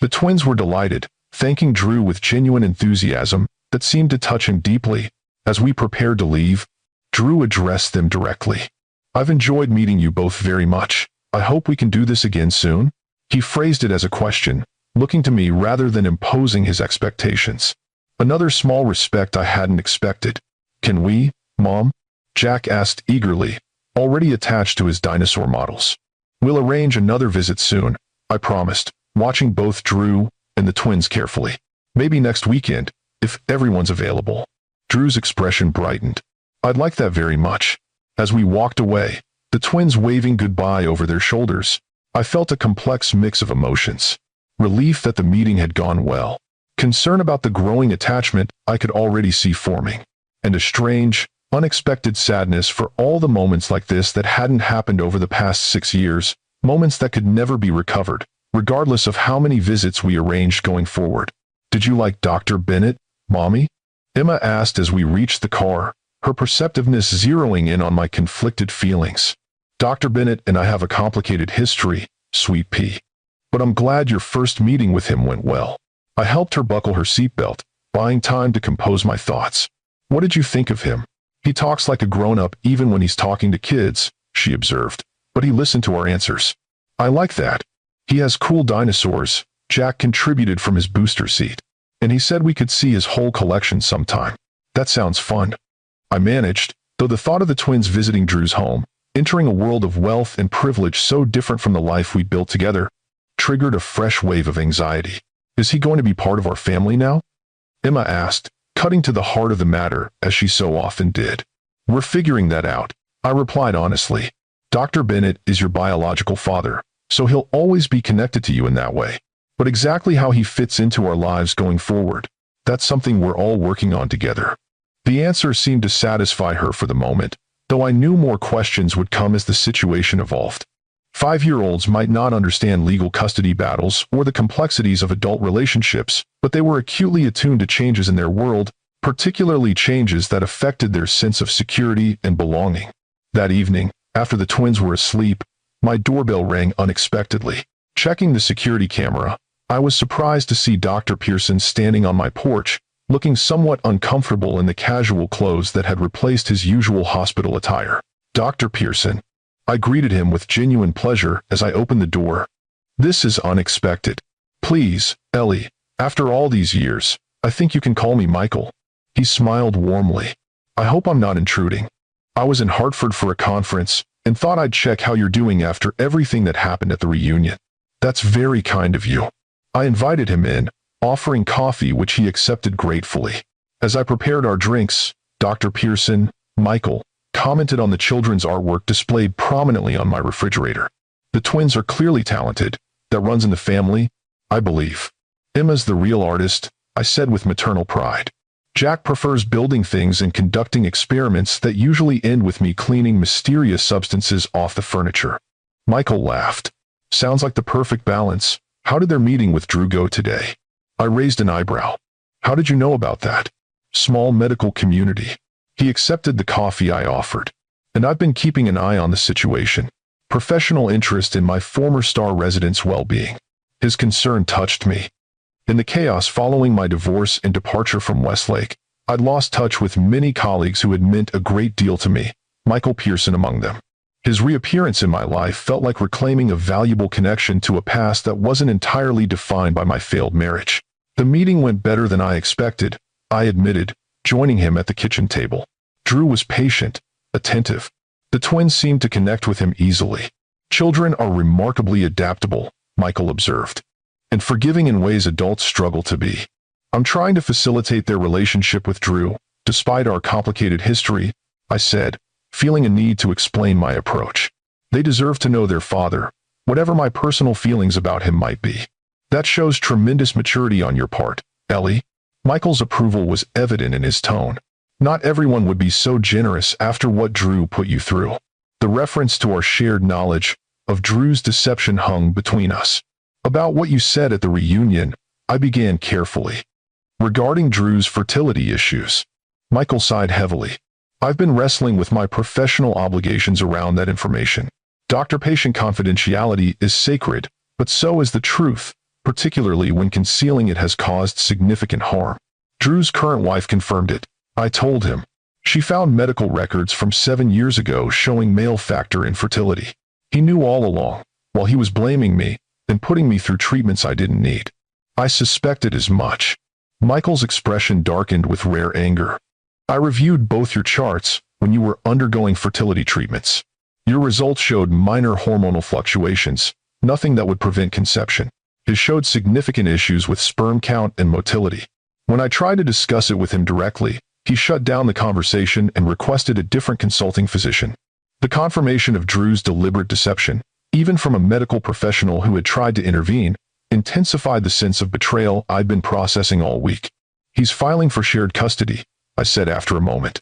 The twins were delighted, thanking Drew with genuine enthusiasm that seemed to touch him deeply. As we prepared to leave, Drew addressed them directly. "I've enjoyed meeting you both very much. I hope we can do this again soon." He phrased it as a question, looking to me rather than imposing his expectations. Another small respect I hadn't expected. "Can we, Mom?" Jack asked eagerly, already attached to his dinosaur models. "We'll arrange another visit soon," I promised, watching both Drew and the twins carefully. "Maybe next weekend, if everyone's available." Drew's expression brightened. "I'd like that very much." As we walked away, the twins waving goodbye over their shoulders, I felt a complex mix of emotions. Relief that the meeting had gone well, concern about the growing attachment I could already see forming, and a strange, unexpected sadness for all the moments like this that hadn't happened over the past 6 years, moments that could never be recovered, regardless of how many visits we arranged going forward. "Did you like Dr. Bennett, Mommy?" Emma asked as we reached the car, her perceptiveness zeroing in on my conflicted feelings. "Dr. Bennett and I have a complicated history, sweet pea." but I'm glad your first meeting with him went well. I helped her buckle her seatbelt, buying time to compose my thoughts. What did you think of him? He talks like a grown-up even when he's talking to kids, she observed, but he listened to our answers. I like that. He has cool dinosaurs, Jack contributed from his booster seat. And he said we could see his whole collection sometime. That sounds fun. I managed, though the thought of the twins visiting Drew's home, entering a world of wealth and privilege so different from the life we built together, triggered a fresh wave of anxiety. Is he going to be part of our family now? Emma asked, cutting to the heart of the matter, as she so often did. We're figuring that out, I replied honestly. Dr. Bennett is your biological father, so he'll always be connected to you in that way. But exactly how he fits into our lives going forward, that's something we're all working on together. The answer seemed to satisfy her for the moment, though I knew more questions would come as the situation evolved. 5-year-olds might not understand legal custody battles or the complexities of adult relationships, but they were acutely attuned to changes in their world, particularly changes that affected their sense of security and belonging. That evening, after the twins were asleep, my doorbell rang unexpectedly. Checking the security camera, I was surprised to see Dr. Pearson standing on my porch, looking somewhat uncomfortable in the casual clothes that had replaced his usual hospital attire. Dr. Pearson. I greeted him with genuine pleasure as I opened the door. This is unexpected. Please, Ellie, after all these years, I think you can call me Michael. He smiled warmly. I hope I'm not intruding. I was in Hartford for a conference and thought I'd check how you're doing after everything that happened at the reunion. That's very kind of you. I invited him in, offering coffee which he accepted gratefully. As I prepared our drinks, Dr. Pearson, Michael, commented on the children's artwork displayed prominently on my refrigerator. The twins are clearly talented. That runs in the family, I believe. Emma's the real artist, I said with maternal pride. Jack prefers building things and conducting experiments that usually end with me cleaning mysterious substances off the furniture. Michael laughed. Sounds like the perfect balance. How did their meeting with Drew go today? I raised an eyebrow. How did you know about that? Small medical community. He accepted the coffee I offered. And I've been keeping an eye on the situation. Professional interest in my former star resident's well-being. His concern touched me. In the chaos following my divorce and departure from Westlake, I'd lost touch with many colleagues who had meant a great deal to me, Michael Pearson among them. His reappearance in my life felt like reclaiming a valuable connection to a past that wasn't entirely defined by my failed marriage. The meeting went better than I expected, I admitted, joining him at the kitchen table. Drew was patient, attentive. The twins seemed to connect with him easily. Children are remarkably adaptable, Michael observed, and forgiving in ways adults struggle to be. I'm trying to facilitate their relationship with Drew, despite our complicated history, I said, feeling a need to explain my approach. They deserve to know their father, whatever my personal feelings about him might be. That shows tremendous maturity on your part, Ellie. Michael's approval was evident in his tone. Not everyone would be so generous after what Drew put you through. The reference to our shared knowledge of Drew's deception hung between us. About what you said at the reunion, I began carefully. Regarding Drew's fertility issues, Michael sighed heavily. I've been wrestling with my professional obligations around that information. Doctor-patient confidentiality is sacred, but so is the truth, particularly when concealing it has caused significant harm. Drew's current wife confirmed it. I told him. She found medical records from 7 years ago showing male factor infertility. He knew all along, while he was blaming me and putting me through treatments I didn't need. I suspected as much. Michael's expression darkened with rare anger. I reviewed both your charts when you were undergoing fertility treatments. Your results showed minor hormonal fluctuations, nothing that would prevent conception. It showed significant issues with sperm count and motility. When I tried to discuss it with him directly, he shut down the conversation and requested a different consulting physician. The confirmation of Drew's deliberate deception, even from a medical professional who had tried to intervene, intensified the sense of betrayal I'd been processing all week. He's filing for shared custody, I said after a moment,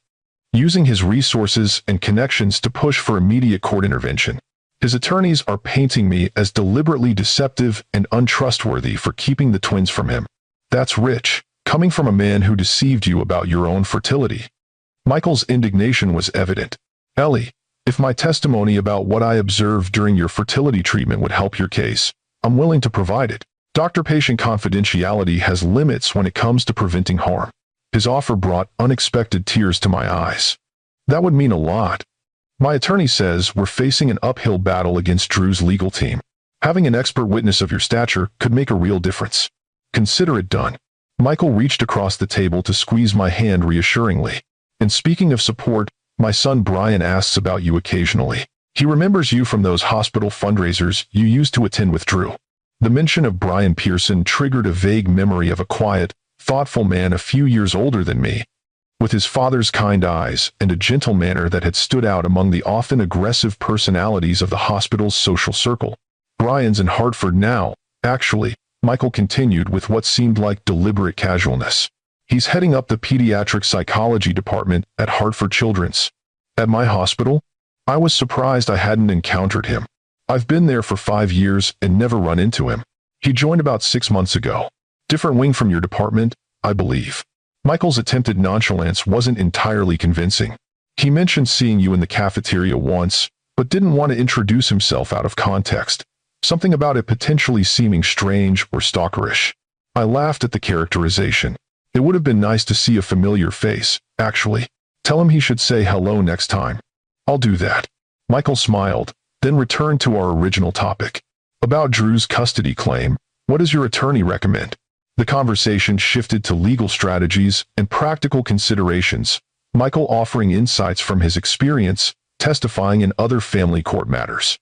using his resources and connections to push for immediate court intervention. His attorneys are painting me as deliberately deceptive and untrustworthy for keeping the twins from him. That's rich, coming from a man who deceived you about your own fertility. Michael's indignation was evident. Ellie, if my testimony about what I observed during your fertility treatment would help your case, I'm willing to provide it. Doctor-patient confidentiality has limits when it comes to preventing harm. His offer brought unexpected tears to my eyes. That would mean a lot. My attorney says we're facing an uphill battle against Drew's legal team. Having an expert witness of your stature could make a real difference. Consider it done. Michael reached across the table to squeeze my hand reassuringly. And speaking of support, my son Brian asks about you occasionally. He remembers you from those hospital fundraisers you used to attend with Drew. The mention of Brian Pearson triggered a vague memory of a quiet, thoughtful man a few years older than me, with his father's kind eyes and a gentle manner that had stood out among the often aggressive personalities of the hospital's social circle. Brian's in Hartford now, actually, Michael continued with what seemed like deliberate casualness. He's heading up the pediatric psychology department at Hartford Children's. At my hospital? I was surprised I hadn't encountered him. I've been there for 5 years and never run into him. He joined about 6 months ago. Different wing from your department, I believe. Michael's attempted nonchalance wasn't entirely convincing. He mentioned seeing you in the cafeteria once, but didn't want to introduce himself out of context. Something about it potentially seeming strange or stalkerish. I laughed at the characterization. It would have been nice to see a familiar face, actually. Tell him he should say hello next time. I'll do that. Michael smiled, then returned to our original topic. About Drew's custody claim, what does your attorney recommend? The conversation shifted to legal strategies and practical considerations, Michael offering insights from his experience, testifying in other family court matters.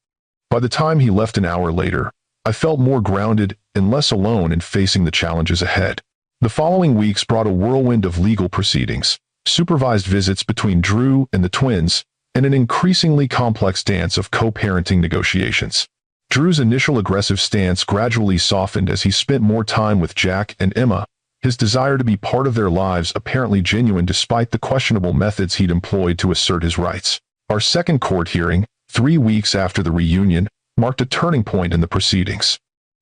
By the time he left an hour later, I felt more grounded and less alone in facing the challenges ahead. The following weeks brought a whirlwind of legal proceedings, supervised visits between Drew and the twins, and an increasingly complex dance of co-parenting negotiations. Drew's initial aggressive stance gradually softened as he spent more time with Jack and Emma, his desire to be part of their lives apparently genuine despite the questionable methods he'd employed to assert his rights. Our second court hearing, 3 weeks after the reunion, marked a turning point in the proceedings.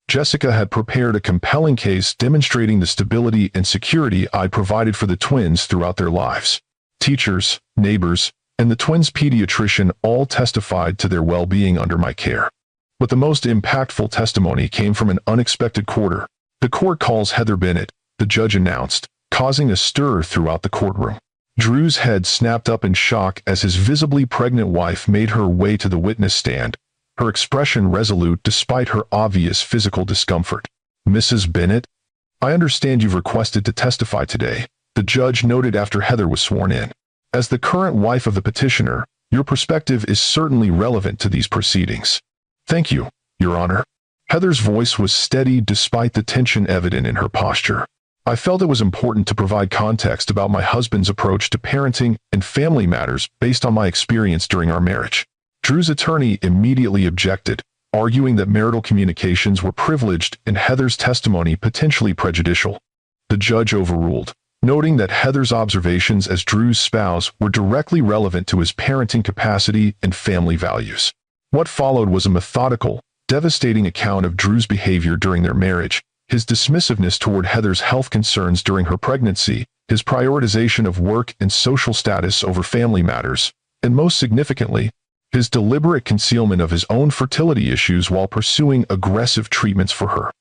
Jessica had prepared a compelling case demonstrating the stability and security I'd provided for the twins throughout their lives. Teachers, neighbors, and the twins' pediatrician all testified to their well-being under my care. But the most impactful testimony came from an unexpected quarter. The court calls Heather Bennett, the judge announced, causing a stir throughout the courtroom. Drew's head snapped up in shock as his visibly pregnant wife made her way to the witness stand, her expression resolute despite her obvious physical discomfort. Mrs. Bennett? I understand you've requested to testify today, the judge noted after Heather was sworn in. As the current wife of the petitioner, your perspective is certainly relevant to these proceedings. Thank you, Your Honor. Heather's voice was steady despite the tension evident in her posture. I felt it was important to provide context about my husband's approach to parenting and family matters based on my experience during our marriage. Drew's attorney immediately objected, arguing that marital communications were privileged and Heather's testimony potentially prejudicial. The judge overruled, noting that Heather's observations as Drew's spouse were directly relevant to his parenting capacity and family values. What followed was a methodical, devastating account of Drew's behavior during their marriage, his dismissiveness toward Heather's health concerns during her pregnancy, his prioritization of work and social status over family matters, and most significantly, his deliberate concealment of his own fertility issues while pursuing aggressive treatments for her.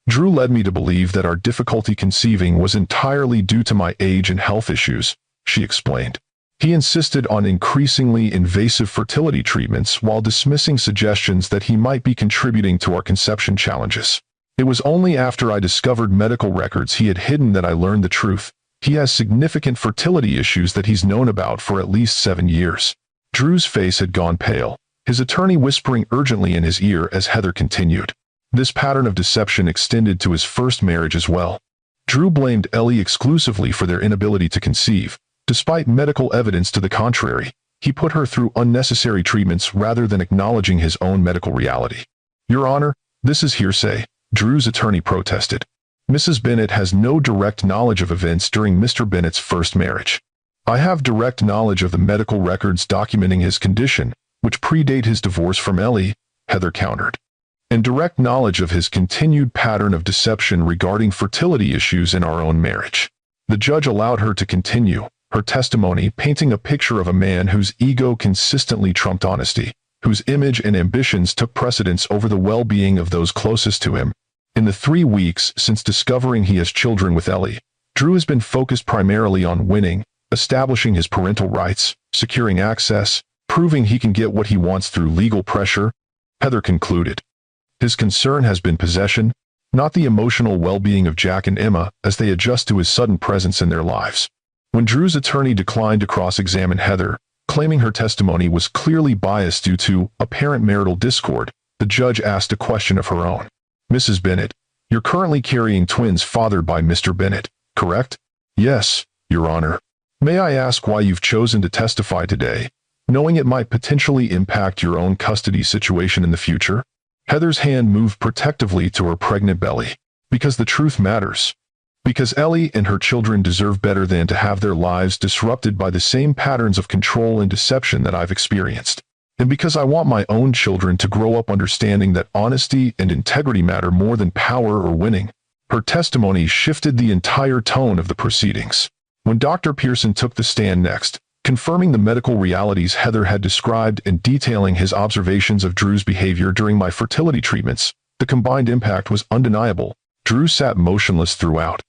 Drew led me to believe that our difficulty conceiving was entirely due to my age and health issues, she explained. He insisted on increasingly invasive fertility treatments while dismissing suggestions that he might be contributing to our conception challenges. It was only after I discovered medical records he had hidden that I learned the truth. He has significant fertility issues that he's known about for at least 7 years. Drew's face had gone pale, his attorney whispering urgently in his ear as Heather continued. This pattern of deception extended to his first marriage as well. Drew blamed Ellie exclusively for their inability to conceive. Despite medical evidence to the contrary, he put her through unnecessary treatments rather than acknowledging his own medical reality. Your Honor, this is hearsay, Drew's attorney protested. Mrs. Bennett has no direct knowledge of events during Mr. Bennett's first marriage. I have direct knowledge of the medical records documenting his condition, which predate his divorce from Ellie, Heather countered. And direct knowledge of his continued pattern of deception regarding fertility issues in our own marriage. The judge allowed her to continue, her testimony painting a picture of a man whose ego consistently trumped honesty. whose image and ambitions took precedence over the well-being of those closest to him. In the 3 weeks since discovering he has children with Ellie, Drew has been focused primarily on winning, establishing his parental rights, securing access, proving he can get what he wants through legal pressure, Heather concluded. His concern has been possession, not the emotional well-being of Jack and Emma as they adjust to his sudden presence in their lives. When Drew's attorney declined to cross-examine Heather, claiming her testimony was clearly biased due to apparent marital discord, the judge asked a question of her own. Mrs. Bennett, you're currently carrying twins fathered by Mr. Bennett, correct? Yes, Your Honor. May I ask why you've chosen to testify today, knowing it might potentially impact your own custody situation in the future? Heather's hand moved protectively to her pregnant belly. Because the truth matters. Because Ellie and her children deserve better than to have their lives disrupted by the same patterns of control and deception that I've experienced. And because I want my own children to grow up understanding that honesty and integrity matter more than power or winning. Her testimony shifted the entire tone of the proceedings. When Dr. Pearson took the stand next, confirming the medical realities Heather had described and detailing his observations of Drew's behavior during my fertility treatments, the combined impact was undeniable. Drew sat motionless throughout,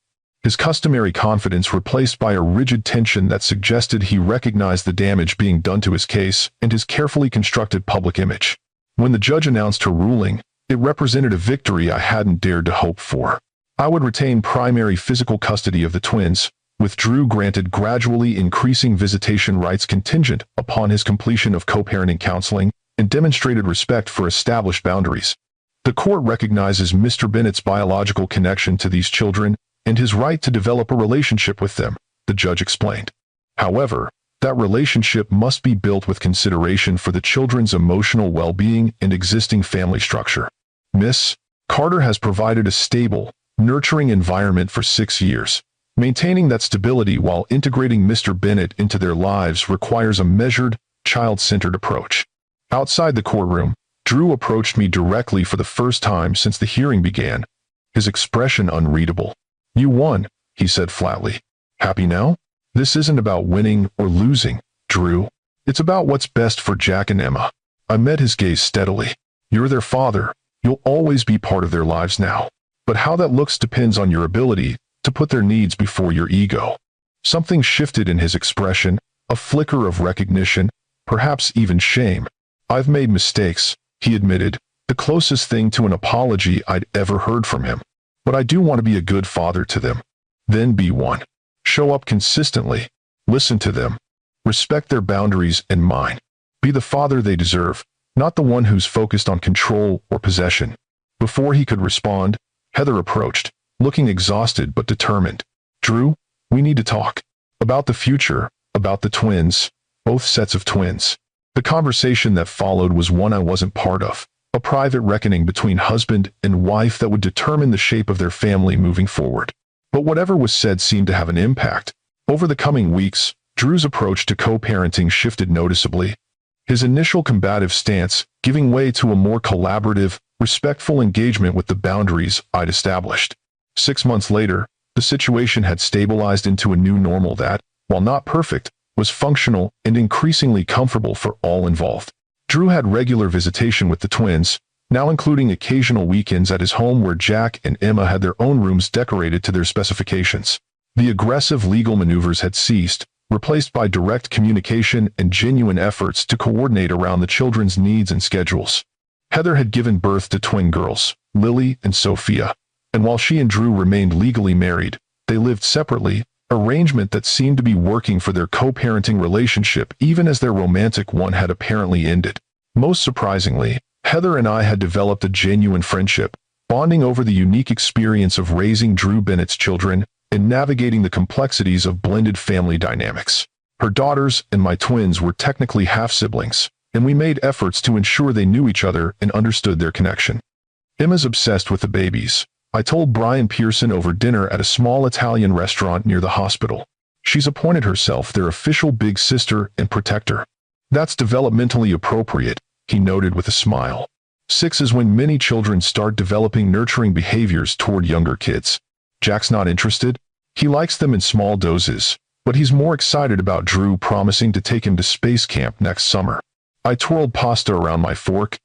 his customary confidence replaced by a rigid tension that suggested he recognized the damage being done to his case and his carefully constructed public image. When the judge announced her ruling, it represented a victory I hadn't dared to hope for. I would retain primary physical custody of the twins, with Drew granted gradually increasing visitation rights contingent upon his completion of co-parenting counseling and demonstrated respect for established boundaries. The court recognizes Mr. Bennett's biological connection to these children and his right to develop a relationship with them, the judge explained. However, that relationship must be built with consideration for the children's emotional well-being and existing family structure. Miss Carter has provided a stable, nurturing environment for 6 years. Maintaining that stability while integrating Mr. Bennett into their lives requires a measured, child-centered approach. Outside the courtroom, Drew approached me directly for the first time since the hearing began, his expression unreadable. You won, he said flatly. Happy now? This isn't about winning or losing, Drew. It's about what's best for Jack and Emma. I met his gaze steadily. You're their father. You'll always be part of their lives now. But how that looks depends on your ability to put their needs before your ego. Something shifted in his expression, a flicker of recognition, perhaps even shame. I've made mistakes, he admitted, the closest thing to an apology I'd ever heard from him. But I do want to be a good father to them. Then be one. Show up consistently. Listen to them. Respect their boundaries and mine. Be the father they deserve, not the one who's focused on control or possession. Before he could respond, Heather approached, looking exhausted but determined. Drew, we need to talk. About the future, about the twins, both sets of twins. The conversation that followed was one I wasn't part of, a private reckoning between husband and wife that would determine the shape of their family moving forward. But whatever was said seemed to have an impact. Over the coming weeks, Drew's approach to co-parenting shifted noticeably. His initial combative stance giving way to a more collaborative, respectful engagement with the boundaries I'd established. 6 months later, the situation had stabilized into a new normal that, while not perfect, was functional and increasingly comfortable for all involved. Drew had regular visitation with the twins, now including occasional weekends at his home where Jack and Emma had their own rooms decorated to their specifications. The aggressive legal maneuvers had ceased, replaced by direct communication and genuine efforts to coordinate around the children's needs and schedules. Heather had given birth to twin girls, Lily and Sophia, and while she and Drew remained legally married, they lived separately, arrangement that seemed to be working for their co-parenting relationship even as their romantic one had apparently ended. Most surprisingly, Heather and I had developed a genuine friendship, bonding over the unique experience of raising Drew Bennett's children and navigating the complexities of blended family dynamics. Her daughters and my twins were technically half-siblings, and we made efforts to ensure they knew each other and understood their connection. Emma's obsessed with the babies, I told Brian Pearson over dinner at a small Italian restaurant near the hospital. She's appointed herself their official big sister and protector. That's developmentally appropriate, he noted with a smile. 6 is when many children start developing nurturing behaviors toward younger kids. Jack's not interested. He likes them in small doses, but he's more excited about Drew promising to take him to space camp next summer. I twirled pasta around my fork,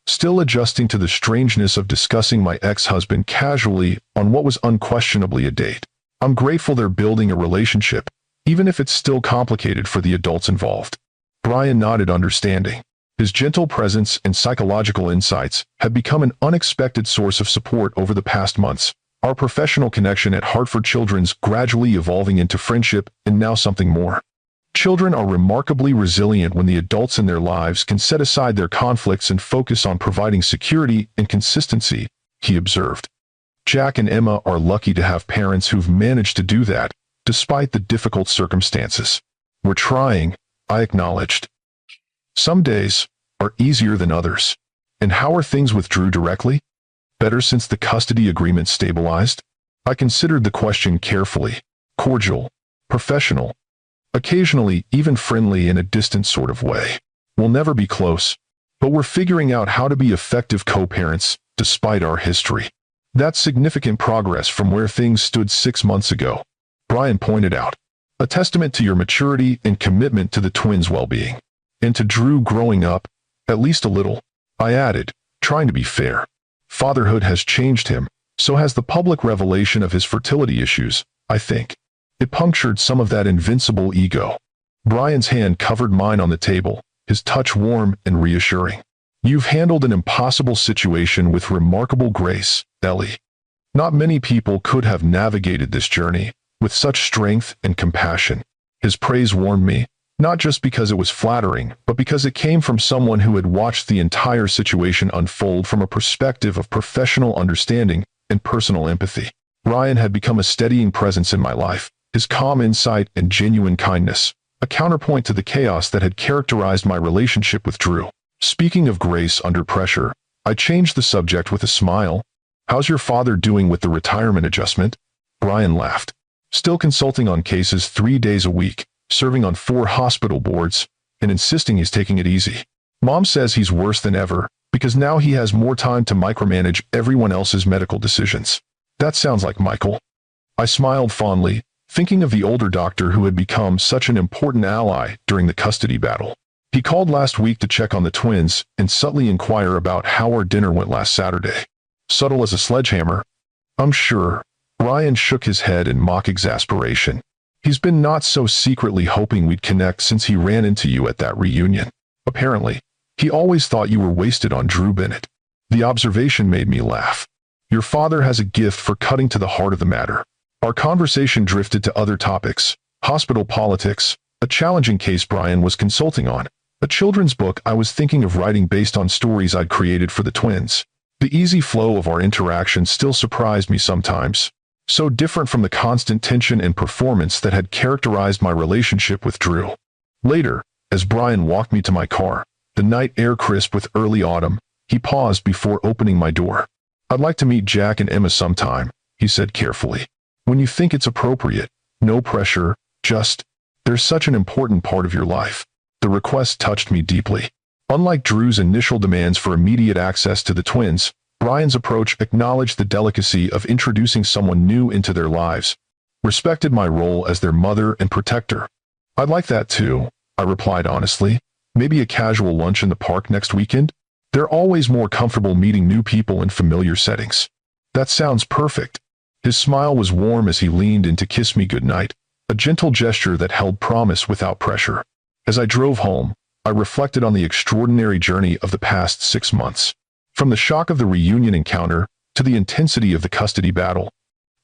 still adjusting to the strangeness of discussing my ex-husband casually on what was unquestionably a date. I'm grateful they're building a relationship, even if it's still complicated for the adults involved. Brian nodded understanding. His gentle presence and psychological insights had become an unexpected source of support over the past months. Our professional connection at Hartford Children's gradually evolving into friendship and now something more. Children are remarkably resilient when the adults in their lives can set aside their conflicts and focus on providing security and consistency, he observed. Jack and Emma are lucky to have parents who've managed to do that, despite the difficult circumstances. We're trying, I acknowledged. Some days are easier than others. And how are things with Drew directly? Better since the custody agreement stabilized? I considered the question carefully. Cordial, professional, occasionally even friendly in a distant sort of way. We'll never be close, but we're figuring out how to be effective co-parents despite our history. That's significant progress from where things stood 6 months ago, Brian pointed out. A testament to your maturity and commitment to the twins' well-being. And to Drew growing up, at least a little, I added, trying to be fair. Fatherhood has changed him, so has the public revelation of his fertility issues, I think. It punctured some of that invincible ego. Brian's hand covered mine on the table, his touch warm and reassuring. You've handled an impossible situation with remarkable grace, Ellie. Not many people could have navigated this journey with such strength and compassion. His praise warmed me, not just because it was flattering, but because it came from someone who had watched the entire situation unfold from a perspective of professional understanding and personal empathy. Brian had become a steadying presence in my life, his calm insight and genuine kindness, a counterpoint to the chaos that had characterized my relationship with Drew. Speaking of grace under pressure, I changed the subject with a smile. How's your father doing with the retirement adjustment? Brian laughed. Still consulting on cases 3 days a week, serving on 4 hospital boards, and insisting he's taking it easy. Mom says he's worse than ever, because now he has more time to micromanage everyone else's medical decisions. That sounds like Michael. I smiled fondly, thinking of the older doctor who had become such an important ally during the custody battle. He called last week to check on the twins and subtly inquire about how our dinner went last Saturday. Subtle as a sledgehammer. I'm sure. Brian shook his head in mock exasperation. He's been not so secretly hoping we'd connect since he ran into you at that reunion. Apparently, he always thought you were wasted on Drew Bennett. The observation made me laugh. Your father has a gift for cutting to the heart of the matter. Our conversation drifted to other topics. Hospital politics, a challenging case Brian was consulting on, a children's book I was thinking of writing based on stories I'd created for the twins. The easy flow of our interaction still surprised me sometimes. So different from the constant tension and performance that had characterized my relationship with Drew. Later, as Brian walked me to my car, the night air crisp with early autumn, he paused before opening my door. I'd like to meet Jack and Emma sometime, he said carefully. When you think it's appropriate, no pressure, just, they're such an important part of your life. The request touched me deeply. Unlike Drew's initial demands for immediate access to the twins, Brian's approach acknowledged the delicacy of introducing someone new into their lives, respected my role as their mother and protector. I'd like that too, I replied honestly. Maybe a casual lunch in the park next weekend? They're always more comfortable meeting new people in familiar settings. That sounds perfect. His smile was warm as he leaned in to kiss me goodnight, a gentle gesture that held promise without pressure. As I drove home, I reflected on the extraordinary journey of the past 6 months. From the shock of the reunion encounter to the intensity of the custody battle.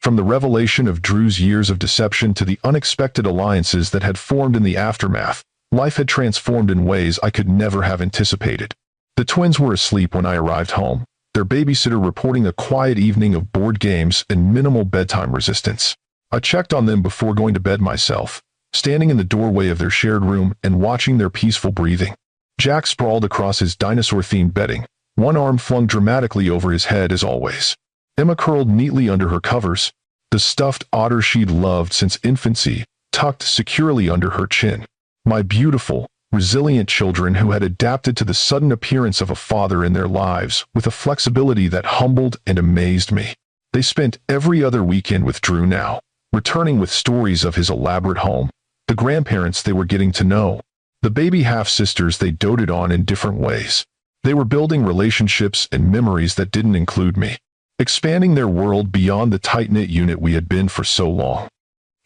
From the revelation of Drew's years of deception to the unexpected alliances that had formed in the aftermath, life had transformed in ways I could never have anticipated. The twins were asleep when I arrived home, their babysitter reporting a quiet evening of board games and minimal bedtime resistance. I checked on them before going to bed myself, standing in the doorway of their shared room and watching their peaceful breathing. Jack sprawled across his dinosaur-themed bedding, one arm flung dramatically over his head as always. Emma curled neatly under her covers, the stuffed otter she'd loved since infancy, tucked securely under her chin. My beautiful, resilient children who had adapted to the sudden appearance of a father in their lives with a flexibility that humbled and amazed me. They spent every other weekend with Drew now, returning with stories of his elaborate home, the grandparents they were getting to know, The baby half-sisters they doted on in different ways. They were building relationships and memories that didn't include me, expanding their world beyond the tight-knit unit we had been for so long.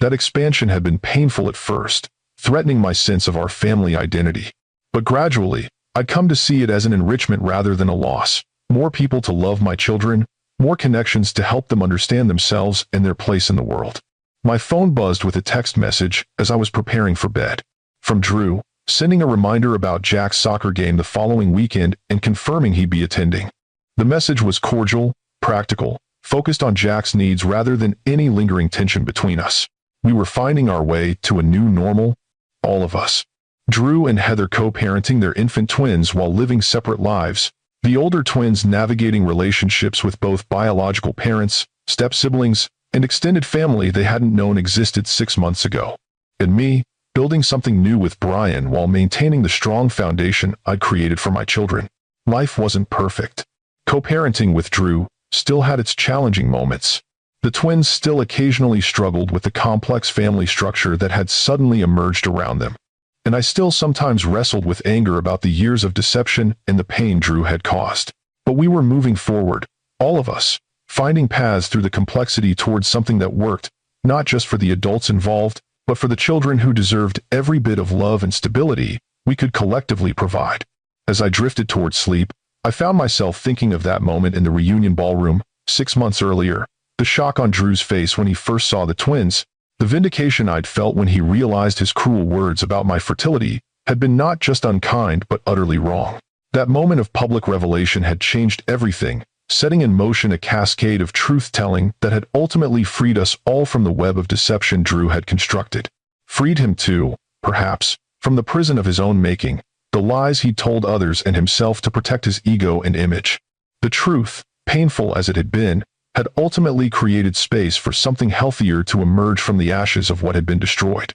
That expansion had been painful at first, threatening my sense of our family identity. But gradually, I'd come to see it as an enrichment rather than a loss. More people to love my children, more connections to help them understand themselves and their place in the world. My phone buzzed with a text message as I was preparing for bed. From Drew, sending a reminder about Jack's soccer game the following weekend and confirming he'd be attending. The message was cordial, practical, focused on Jack's needs rather than any lingering tension between us. We were finding our way to a new normal, all of us. Drew and Heather co-parenting their infant twins while living separate lives, the older twins navigating relationships with both biological parents, step-siblings, and extended family they hadn't known existed 6 months ago. And me, building something new with Brian while maintaining the strong foundation I'd created for my children. Life wasn't perfect. Co-parenting with Drew still had its challenging moments. The twins still occasionally struggled with the complex family structure that had suddenly emerged around them. And I still sometimes wrestled with anger about the years of deception and the pain Drew had caused. But we were moving forward, all of us, finding paths through the complexity towards something that worked, not just for the adults involved, but for the children who deserved every bit of love and stability we could collectively provide. As I drifted towards sleep, I found myself thinking of that moment in the reunion ballroom, 6 months earlier, the shock on Drew's face when he first saw the twins, the vindication I'd felt when he realized his cruel words about my fertility had been not just unkind but utterly wrong. That moment of public revelation had changed everything, setting in motion a cascade of truth-telling that had ultimately freed us all from the web of deception Drew had constructed. Freed him too, perhaps, from the prison of his own making, the lies he'd told others and himself to protect his ego and image. The truth, painful as it had been, had ultimately created space for something healthier to emerge from the ashes of what had been destroyed.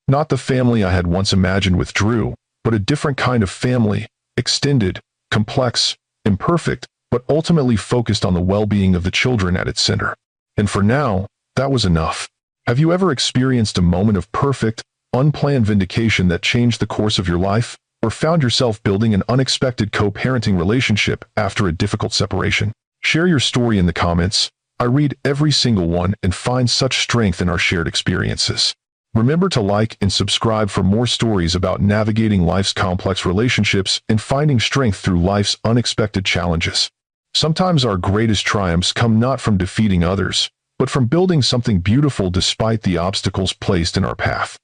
Not the family I had once imagined with Drew, but a different kind of family, extended, complex, imperfect, but ultimately focused on the well-being of the children at its center. And for now, that was enough. Have you ever experienced a moment of perfect, unplanned vindication that changed the course of your life, or found yourself building an unexpected co-parenting relationship after a difficult separation? Share your story in the comments. I read every single one and find such strength in our shared experiences. Remember to like and subscribe for more stories about navigating life's complex relationships and finding strength through life's unexpected challenges. Sometimes our greatest triumphs come not from defeating others, but from building something beautiful despite the obstacles placed in our path.